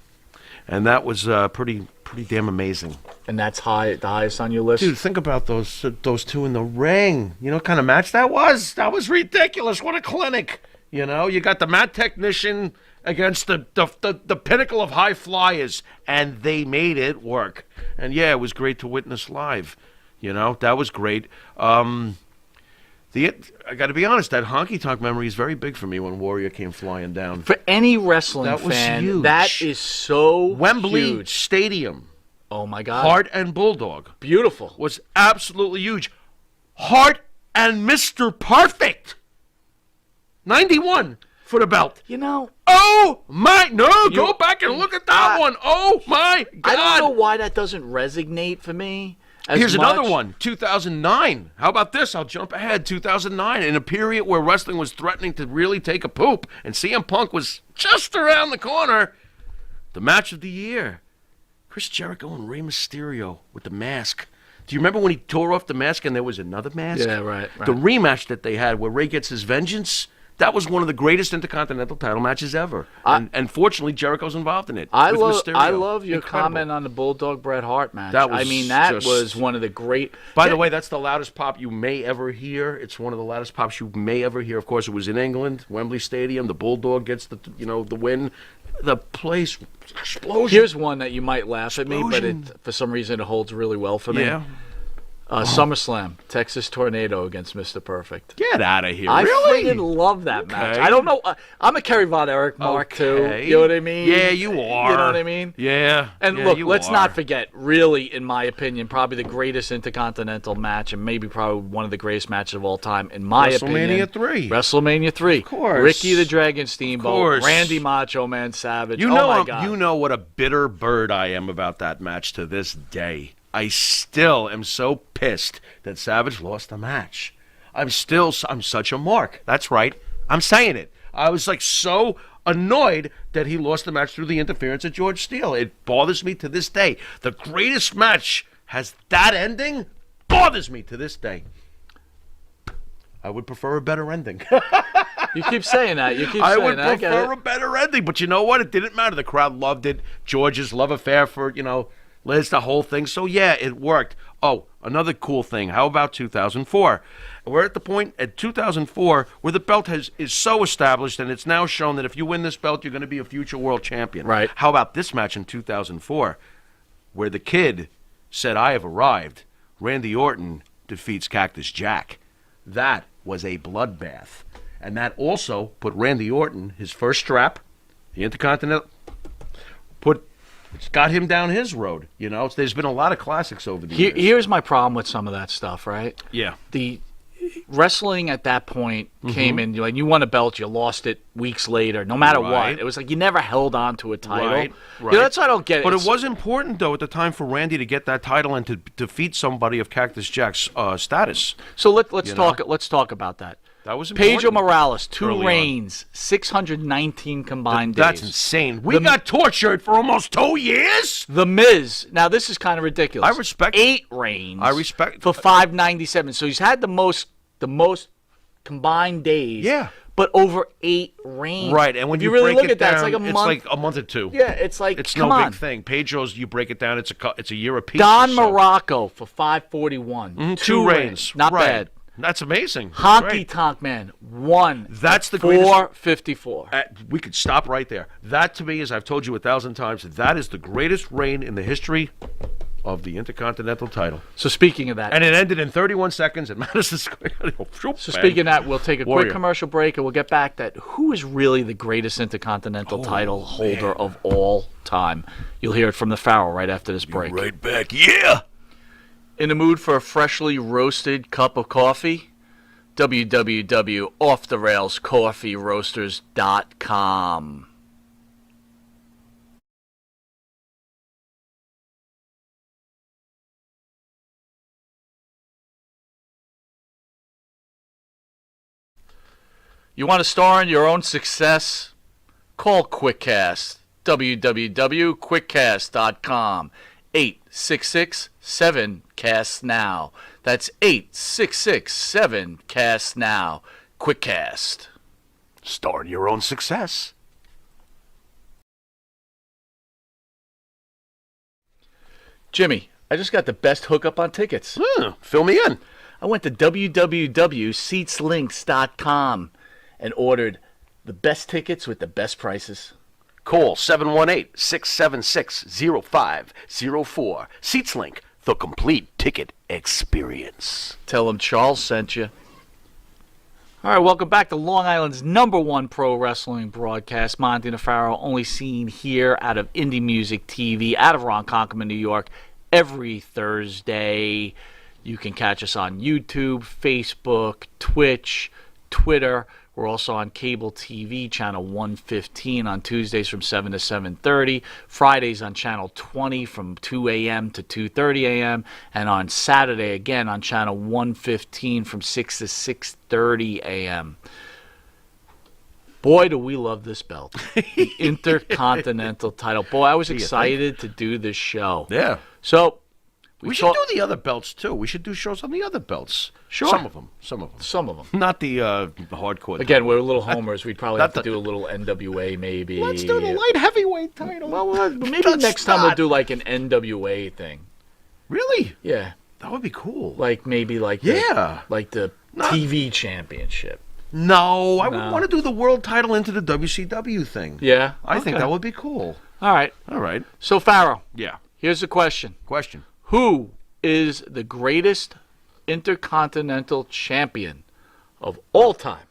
And that was pretty damn amazing. And that's the highest on your list? Dude, think about those two in the ring. You know what kind of match that was? That was ridiculous. What a clinic. You got the mat technician against the pinnacle of high flyers, and they made it work. And yeah, it was great to witness live. That was great. I got to be honest, that honky tonk memory is very big for me when Warrior came flying down. For any wrestling That was fan, huge. that is so Wembley huge. Stadium, Oh my God. Hart and Bulldog, Beautiful. was absolutely huge. Hart and Mr. Perfect, 91 for the belt. Oh my! No, go back and look at that one. Oh my God! I don't know why that doesn't resonate for me. Here's another one, 2009. How about this? I'll jump ahead. 2009, in a period where wrestling was threatening to really take a poop, and CM Punk was just around the corner. The match of the year, Chris Jericho and Rey Mysterio with the mask. Do you remember when he tore off the mask and there was another mask? Yeah, right. The rematch that they had where Rey gets his vengeance. That was one of the greatest Intercontinental title matches ever. And fortunately, Jericho's involved in it. I with Mysterio. love your Incredible. comment on the Bulldog Bret Hart match. That was that just- was one of the great. By the way, that's the loudest pop you may ever hear. It's one of the loudest pops you may ever hear. Of course, it was in England, Wembley Stadium. The Bulldog gets the win. The place explosion. Here's one that you might laugh at me, but for some reason it holds really well for me. Yeah. SummerSlam, Texas Tornado against Mr. Perfect. Get out of here. I Really? freaking love that match. Okay. I don't know. I'm a Kerry Von Erich mark too. You know what I mean? Yeah, you are. You know what I mean? Yeah. And yeah, look, you let's are. not forget, really, in my opinion, probably the greatest Intercontinental match and maybe probably one of the greatest matches of all time, in my opinion. WrestleMania 3. WrestleMania 3. Of course. Ricky the Dragon Steamboat, course. Randy Macho Man Savage. You oh know, my God. you know what a bitter bird I am about that match to this day. I still am so pissed that Savage lost the match. I'm such a mark. That's right. I'm saying it. I was like so annoyed that he lost the match through the interference of George Steele. It bothers me to this day. The greatest match has that ending. Bothers me to this day. I would prefer a better ending. You keep saying that. I saying would that. I get prefer it. a better ending. But you know what? It didn't matter. The crowd loved it. George's love affair for, Liz, the whole thing. So, yeah, it worked. Oh, another cool thing. How about 2004? We're at the point at 2004 where the belt is so established, and it's now shown that if you win this belt, you're going to be a future world champion. Right. How about this match in 2004 where the Kid said, "I have arrived." Randy Orton defeats Cactus Jack. That was a bloodbath. And that also put Randy Orton, his first strap, the Intercontinental, it's got him down his road. There's been a lot of classics over the years. Here's my problem with some of that stuff, right? Yeah. The wrestling at that point came in, you won a belt, you lost it weeks later, no matter Right. what. It was like you never held on to a title. Right. That's why I don't get it. But it was important, though, at the time for Randy to get that title and to defeat somebody of Cactus Jack's status. So let's talk about that. That was important. Pedro Morales, 2 early on. reigns, 619 combined That's days. insane. We got tortured for almost 2 years? The Miz. Now this is kind of ridiculous. I respect- 8 reigns. I respect- for 597. So he's had the most combined days. Yeah. but over 8 reigns. Right, and when if you really break look it at that, down, it's like a month. It's like a month or two. Yeah, it's like, It's come no on. big thing. Pedro's, you break it down, it's a year apiece. Don or so. Morocco for 541. 2 reigns. Not right. bad. That's amazing. Honky Great. Tonk Man, 1. That's the greatest. 454. We could stop right there. That, to me, as I've told you 1,000 times, that is the greatest reign in the history of the Intercontinental title. So speaking of that. And it ended in 31 seconds at Madison Square. So speaking of that, we'll take a Warrior. quick commercial break and we'll get back that who is really the greatest Intercontinental title holder of all time. You'll hear it from the Pharaoh right after this break. Right back. Yeah! In the mood for a freshly roasted cup of coffee? www.offtherailscoffeeroasters.com. You want to star in your own success? Call QuickCast. www.quickcast.com. 866-7-CAST-NOW. That's 866-7-CAST-NOW. QuickCast. Start your own success. Jimmy, I just got the best hookup on tickets. Fill me in. I went to www.seatslinks.com and ordered the best tickets with the best prices. Call 718-676-0504. SeatsLink, the complete ticket experience. Tell them Charles sent you. All right, welcome back to Long Island's #1 pro wrestling broadcast. Monty Nefaro, only seen here out of Indie Music TV, out of Ronkonkoma, New York, every Thursday. You can catch us on YouTube, Facebook, Twitch, Twitter. We're also on cable TV, channel 115 on Tuesdays from 7 to 7:30. Fridays on channel 20 from 2 a.m. to 2:30 a.m. And on Saturday, again, on channel 115 from 6 to 6:30 a.m. Boy, do we love this belt. The Intercontinental title. Boy, I was excited to do this show. Yeah. So, We should do the other belts, too. We should do shows on the other belts. Sure. Some of them. Some of them. Not the hardcore. Again, we're little homers. We'd probably have to Not the- do a little NWA maybe. Let's do the light heavyweight title. Well, maybe Let's next time we'll not. do like an NWA thing. Really? Yeah. That would be cool. Like maybe like Yeah. the TV championship. No, I would No. want to do the world title into the WCW thing. Yeah. I think Okay. that would be cool. All right. All right. So Pharaoh, Yeah. here's the question. Question. Who is the greatest Intercontinental champion of all time?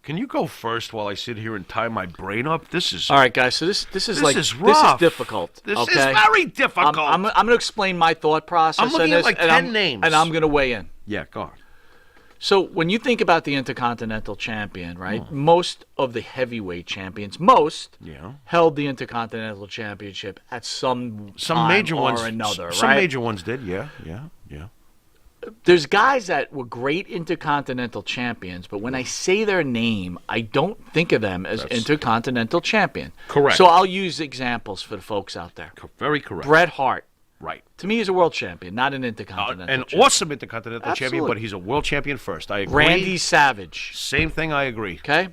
Can you go first while I sit here and tie my brain up? This is All right, guys. So this is This like is this is rough. difficult. This okay? is very difficult. I'm going to explain my thought process. I'm looking in at this, like and 10 I'm- names. and I'm going to weigh in. Yeah, go on. So when you think about the Intercontinental Champion, right? Hmm. Most of the heavyweight champions, Yeah. held the Intercontinental Championship at some time major or ones. another, Some right? major ones did. Yeah. There's guys that were great Intercontinental champions, but when I say their name, I don't think of them as Intercontinental champion. Correct. So I'll use examples for the folks out there. Very correct. Bret Hart, Right. to me, is a world champion, not an Intercontinental An champion. awesome Intercontinental champion, Absolutely. but he's a world champion first. I agree. Randy Savage, Same thing. I agree. okay?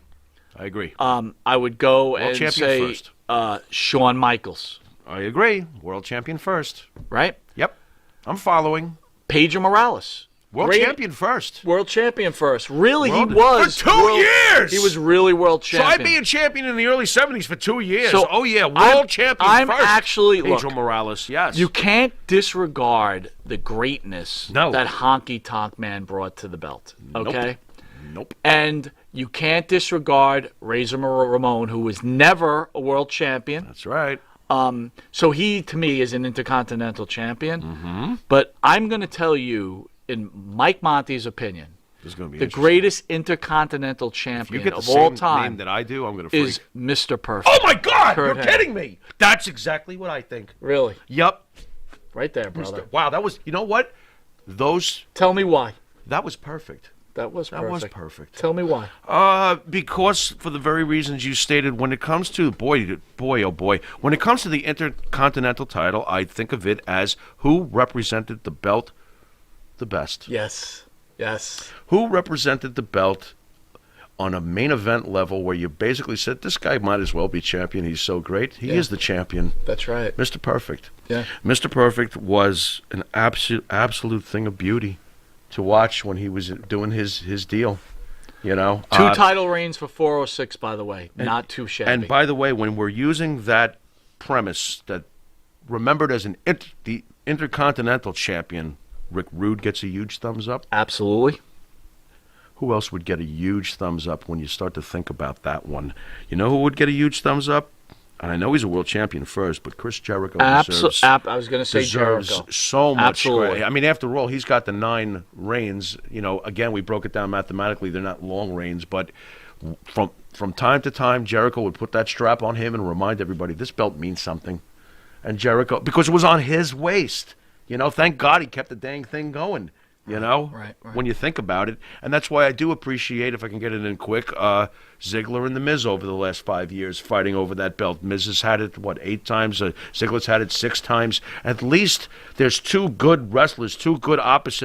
I agree. I would go and champion say first. Shawn Michaels, I agree. World champion first. right? Yep. I'm following. Pedro Morales. World Great- champion first. World champion first. Really, World- he was. For 2 years! He was really world champion. Try being champion in the early 70s for 2 years. So, oh, yeah. World I'm- champion I'm first. actually- Pedro look, Morales, yes. You can't disregard the greatness No. that Honky Tonk Man brought to the belt. Okay? Nope. And you can't disregard Razor Ramon, who was never a world champion. That's right. So he, to me, is an Intercontinental champion. Mm-hmm. But I'm going to tell you, in Mike Monty's opinion, This is going to be the interesting. greatest Intercontinental You champion get the of all same time name that I do, I'm going to freak. is Mr. Perfect. Oh, my God! Kurt You're Hennig. kidding me. That's exactly what I think. Really? Yep. Right there, brother. Wow, that was, you know what? Tell me why. That was perfect. That was perfect. That was perfect. Tell me why. Because for the very reasons you stated, when it comes to, boy, oh boy, when it comes to the Intercontinental title, I think of it as who represented the belt the best. Yes. Yes. Who represented the belt on a main event level where you basically said, this guy might as well be champion. He's so great. He is the champion. That's right. Mr. Perfect. Yeah. Mr. Perfect was an absolute thing of beauty to watch when he was doing his deal. You know, 2 title reigns for 406, by the way. Not too shabby. And by the way, when we're using that premise that remembered as the Intercontinental Champion, Rick Rude gets a huge thumbs up. Absolutely. Who else would get a huge thumbs up when you start to think about that one? You know who would get a huge thumbs up? And I know he's a world champion first, but Chris Jericho deserves. I was going to say deserves Jericho. So much. Absolutely. I mean, after all, he's got the 9 reigns. You know, again, we broke it down mathematically. They're not long reigns, but from time to time, Jericho would put that strap on him and remind everybody this belt means something. And Jericho, because it was on his waist. You know, thank God he kept the dang thing going. You know, right. When you think about it. And that's why I do appreciate, if I can get it in quick, Ziggler and The Miz over the last 5 years fighting over that belt. Miz has had it, 8 times? Ziggler's had it 6 times. At least there's 2 good wrestlers, 2 good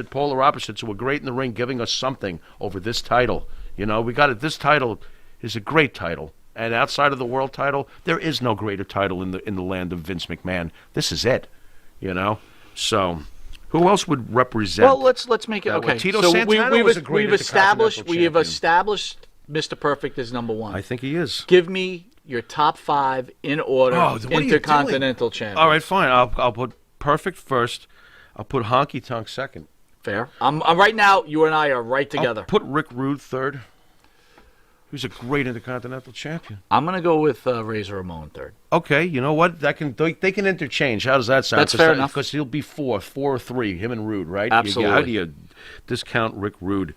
polar opposites who are great in the ring giving us something over this title. You know, we got it. This title is a great title. And outside of the world title, there is no greater title in the land of Vince McMahon. This is it, you know? So... who else would represent? Well, let's make it okay. Tito so Santana was a great established champion. Mr. Perfect as number 1. I think he is. Give me your top 5 in order. What are you Intercontinental champion. All right, fine. I'll put Perfect first. I'll put Honky Tonk second. Fair. I'm right now. You and I are right together. I'll put Rick Rude third. Who's a great Intercontinental champion. I'm gonna go with Razor Ramon third. Okay, you know what? They can interchange. How does that sound? That's fair enough. Because he'll be 4 or 3. Him and Rude, right? Absolutely. How do you discount Rick Rude?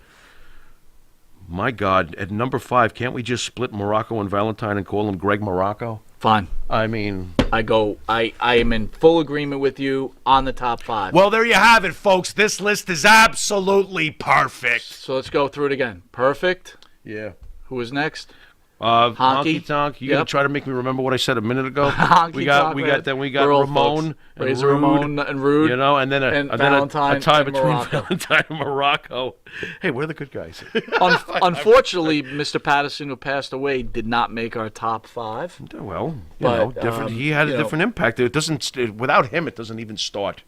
My God, at number 5, can't we just split Morocco and Valentine and call him Greg Morocco? Fine. I mean, I am in full agreement with you on the top 5. Well, there you have it, folks. This list is absolutely perfect. So let's go through it again. Perfect. yeah. Who is next? Honky Tonk. You gonna try to make me remember what I said a minute ago? Honky Tonk. We got Ramon, and Razor Rude, Ramon and Rude. You know, and then a Valentine tie and between Morocco. Valentine and Morocco. Hey, we're the good guys. Unfortunately, Mr. Patterson, who passed away, did not make our top 5. Well, But, different. He had a different impact. It doesn't. Without him, it doesn't even start.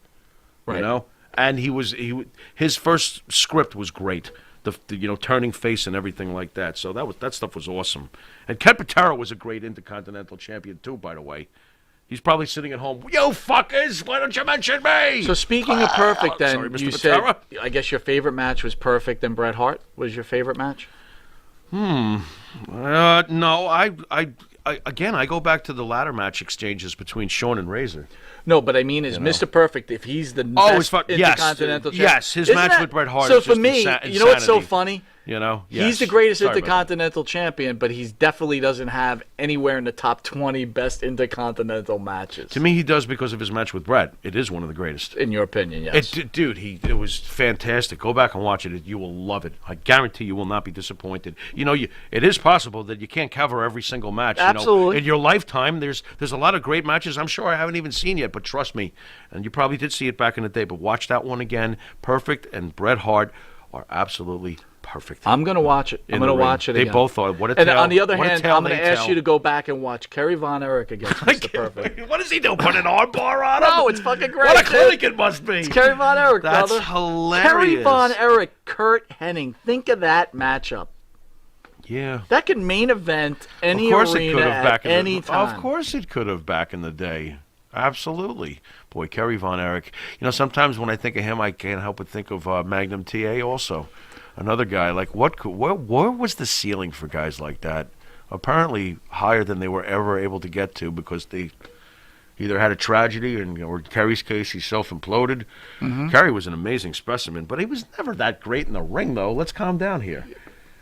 Right. You know, and his first script was great. The turning face and everything like that. So that stuff was awesome. And Ken Patera was a great Intercontinental Champion too, by the way. Said probably sitting at home. You fuckers! Why don't you mention me? So speaking of Perfect, then sorry, Mr. you Patera. said I guess your favorite match was Perfect and Bret Hart. Was your favorite match? No, I go back to the ladder match exchanges between Shawn and Razor. No, but I mean, is Mr. Perfect, if he's the best Intercontinental champion? Yes, his match with Bret Hart So is for just me, insanity. you know what's so funny? You know, He's the greatest Sorry about that. Intercontinental champion, but he definitely doesn't have anywhere in the top 20 best Intercontinental matches. To me, he does because of his match with Bret. It is one of the greatest. In your opinion, yes. Dude, it was fantastic. Go back and watch it. You will love it. I guarantee you will not be disappointed. You know, it is possible that you can't cover every single match. Absolutely. You know, in your lifetime, there's a lot of great matches I'm sure I haven't even seen yet, but trust me, and you probably did see it back in the day, but watch that one again. Perfect and Bret Hart are absolutely perfect. I'm going to watch it. I'm going to watch it again. They both are. What a And tale. on the other What a hand, tale I'm going they to ask tell. you to go back and watch Kerry Von Erich against Mr. Perfect. What does he do? Put an armbar on him? No, it's fucking great. What a dude. clinic it must be. It's Kerry Von Erich, That's brother. hilarious. Kerry Von Erich, Kurt Hennig. Think of that matchup. Yeah. That could main event any Of course arena it could have back at in any the, time. Of course it could have back in the day. Absolutely. Boy, Kerry Von Erich. You know, sometimes when I think of him, I can't help but think of Magnum TA also. Another guy. Like, where was the ceiling for guys like that? Apparently higher than they were ever able to get to because they either had a tragedy or in Kerry's case, he self-imploded. Mm-hmm. Kerry was an amazing specimen, but he was never that great in the ring, though. Let's calm down here.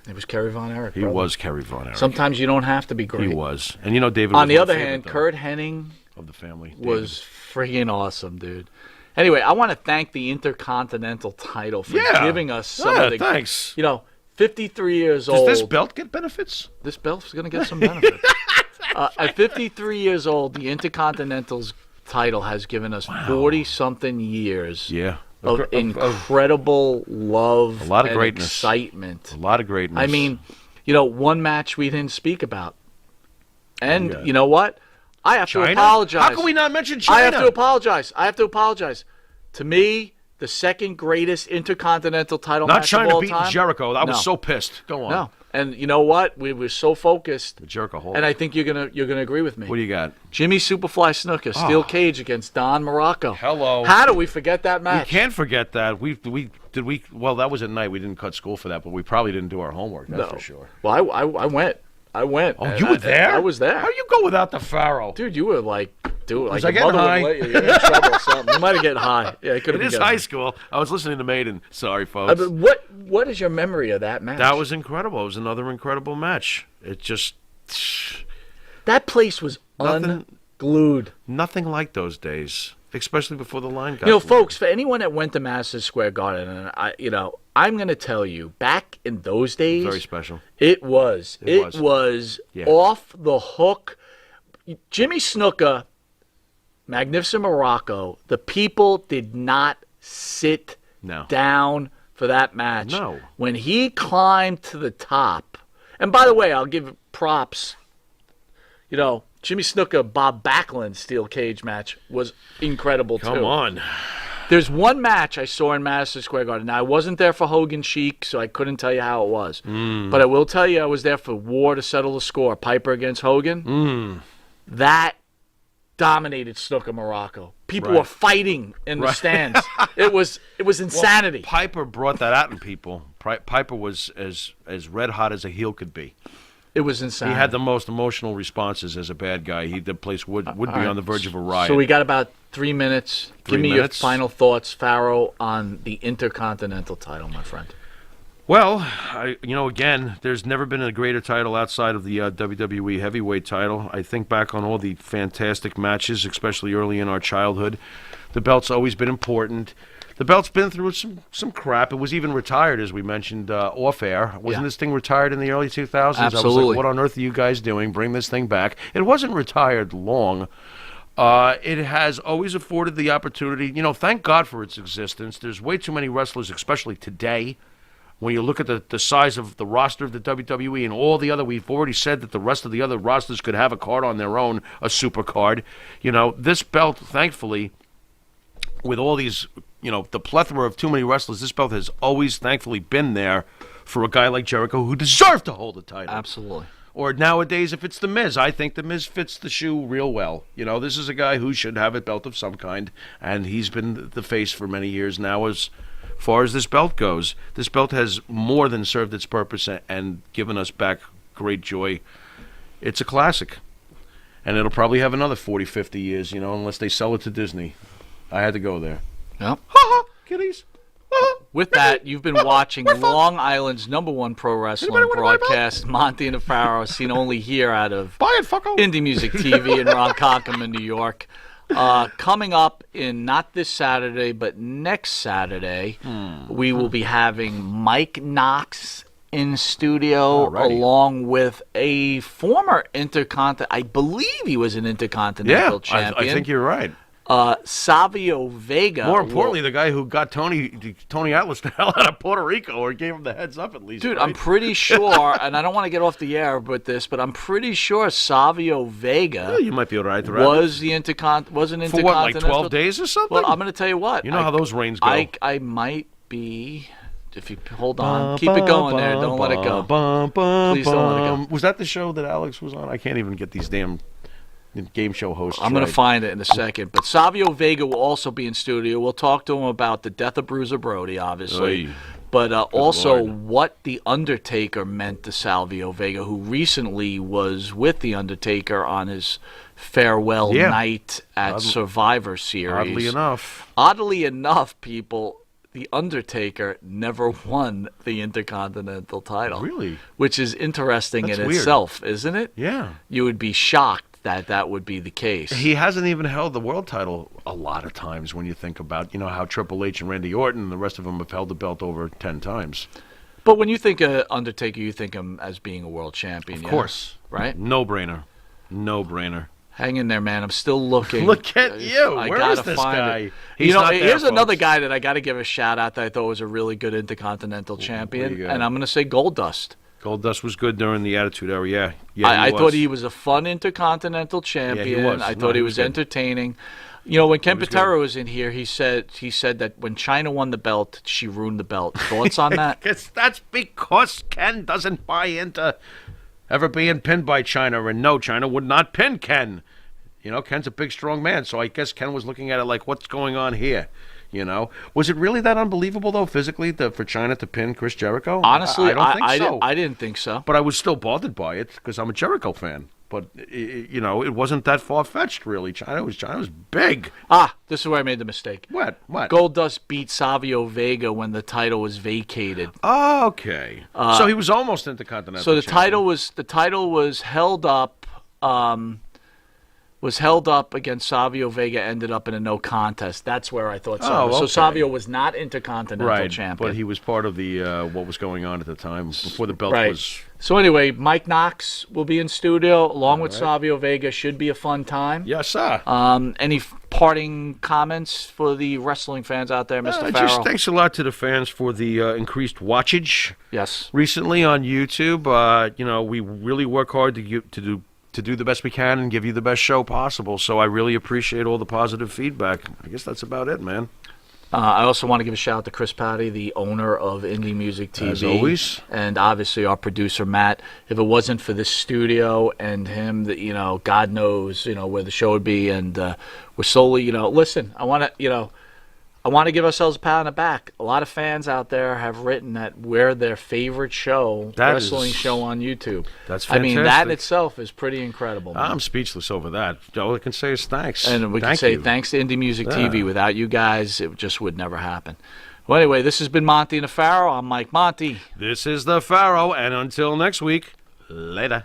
It was Kerry Von Erich. He brother. was Kerry Von Erich. Sometimes you don't have to be great. He was. And you know, David On was the my other favorite, hand, though, Kurt Hennig of the family was friggin' awesome, dude. Anyway, I want to thank the Intercontinental title for giving us some of the. Thanks. 53 years Does old. this belt get benefits? This belt's going to get some benefits. At 53 years old, the Intercontinental's title has given us 40-something years of incredible love a lot of and greatness. excitement. A lot of greatness. I mean, one match we didn't speak about. And Yeah. you know what? I have to China? apologize. How can we not mention China? I have to apologize. To me, the second greatest intercontinental title Not match China of all beating time. Jericho. I No. was so pissed. Go on. No. And you know what? We were so focused. The Jericho hold. And I think you're gonna agree with me. What do you got? Jimmy Superfly Snuka, steel cage against Don Morocco. Hello. How do we forget that We match? can't forget that. Well, that was at night. We didn't cut school for that, but we probably didn't do our homework. That's for sure. Well, I went. Oh, you were there? I was there. How you go without the Pharaoh? Dude, you were like, Was like I your getting mother high? wouldn't let you. You're in trouble or something. You might have gotten high. Yeah, it could have It been is high school. I was listening to Maiden. Sorry, folks. What is your memory of that match? That was incredible. It was another incredible match. It just that place was Nothing- unglued. nothing like those days, especially before the line got. You know, weird. folks, for anyone that went to Madison Square Garden, and I'm going to tell you, back in those days, Very special. it was Yeah. off the hook. Jimmy Snuka, Magnificent Morocco, the people did not sit No. down for that match. No. When he climbed to the top, and by the way, I'll give props. Jimmy Snuka, Bob Backlund steel cage match was incredible too. Come on. There's one match I saw in Madison Square Garden. Now, I wasn't there for Hogan Sheik, so I couldn't tell you how it was. But I will tell you I was there for War to Settle the Score, Piper against Hogan. That dominated Snuka Morocco. People were fighting in the stands. It was insanity. Piper brought that out in people. Piper was as red hot as a heel could be. It was insane. He had the most emotional responses as a bad guy. The place would be on the verge of a riot. So we got about 3 minutes. Give me minutes? your final thoughts, Pharaoh, on the Intercontinental title, my friend. Well, again, there's never been a greater title outside of the WWE Heavyweight title. I think back on all the fantastic matches, especially early in our childhood. The belt's always been important. The belt's been through some crap. It was even retired, as we mentioned, off air. Wasn't this thing retired in the early 2000s? I was Absolutely. like, what on earth are you guys doing? Bring this thing back. It wasn't retired long. It has always afforded the opportunity. Thank God for its existence. There's way too many wrestlers, especially today. When you look at the size of the roster of the WWE and all the other, we've already said that the rest of the other rosters could have a card on their own, a super card. This belt, thankfully, with all these, the plethora of too many wrestlers, this belt has always, thankfully, been there for a guy like Jericho who deserved to hold the title. Absolutely. Or nowadays, if it's The Miz, I think The Miz fits the shoe real well. This is a guy who should have a belt of some kind, and he's been the face for many years now as far as this belt goes. This belt has more than served its purpose and given us back great joy. It's a classic. And it'll probably have another 40, 50 years, unless they sell it to Disney. I had to go there. Yep. Ha-ha, kitties. With that, you've been watching Long Island's #1 pro wrestling broadcast, Monty and the Pharaoh, seen only here out of Buy it, fucko. Indie Music TV in Ronkonkoma, New York. Coming up in not this Saturday, but next Saturday, we will be having Mike Knox in studio, Alrighty. along with a former Intercontinental. I believe he was an Intercontinental champion. I think you're right. Savio Vega. More importantly, the guy who got Tony Atlas the hell out of Puerto Rico, or gave him the heads up at least. Dude, right? I'm pretty sure, and I don't want to get off the air with this, but I'm pretty sure Savio Vega Yeah, you might be all right. was an Intercontinental. For what, like 12 days or something? Well, I'm going to tell you what. You know how those reigns go. I might be. If you hold on, keep it going there. Don't let it go. Please don't let it go. Was that the show that Alex was on? I can't even get these damn game show hosts. I'm going right. to find it in a second. But Savio Vega will also be in studio. We'll talk to him about the death of Bruiser Brody, obviously. Oy. But also Lord. what The Undertaker meant to Savio Vega, who recently was with The Undertaker on his farewell night at Survivor Series. Oddly enough, people, The Undertaker never won the Intercontinental title. Really? Which is interesting That's in weird. itself, isn't it? Yeah. You would be shocked that would be the case. He hasn't even held the world title a lot of times when you think about, how Triple H and Randy Orton and the rest of them have held the belt over 10 times. But when you think of Undertaker, you think him as being a world champion. Of course. Right? No-brainer. No-brainer. Hang in there, man. I'm still looking. Look at you. I Where gotta is this find guy? it. He's not there, here's another folks. guy that I got to give a shout out that I thought was a really good Intercontinental champion, you got? and I'm going to say Goldust. Goldust was good during the Attitude Era. Yeah, yeah. I was. thought he was a fun Intercontinental Champion. was. I No, thought he he was was good. entertaining. You know, when Ken was Patera was in here, he said that when China won the belt, she ruined the belt. Thoughts on that? That's because Ken doesn't buy into ever being pinned by China, and no, China would not pin Ken. You know, Ken's a big, strong man, so I guess Ken was looking at it like, what's going on here? You know, was it really that unbelievable though, physically, for China to pin Chris Jericho? Honestly, I don't think so. I didn't think so. But I was still bothered by it because I'm a Jericho fan. But you know, it wasn't that far fetched, really. China was big. This is where I made the mistake. What? Goldust beat Savio Vega when the title was vacated. Okay. So he was almost Intercontinental. So the champion. title was held up. Against Savio Vega, ended up in a no contest. That's where I thought Savio. okay. So Savio was not Intercontinental champion. But he was part of the what was going on at the time before the belt Right. was. So anyway, Mike Knox will be in studio along with Savio Vega. Should be a fun time. Yes, sir. Any parting comments for the wrestling fans out there, Mr. Farrell? Just thanks a lot to the fans for the increased watchage. Yes. Recently on YouTube, you know, we really work hard to do the best we can and give you the best show possible. So I really appreciate all the positive feedback. I guess that's about it, man. I also want to give a shout out to Chris Patty, the owner of Indie Music TV. As always. And obviously our producer, Matt. If it wasn't for this studio and him, you know, God knows, you know, where the show would be. And we're solely, you know, listen, I want to give ourselves a pat on the back. A lot of fans out there have written that we're their favorite wrestling show on YouTube. That's fantastic. I mean, that itself is pretty incredible, man. I'm speechless over that. All I can say is thanks. And we can Thank say you. thanks to Indie Music TV. Without you guys, it just would never happen. Well, anyway, this has been Monty and the Pharaoh. I'm Mike Monty. This is the Pharaoh, and until next week, later.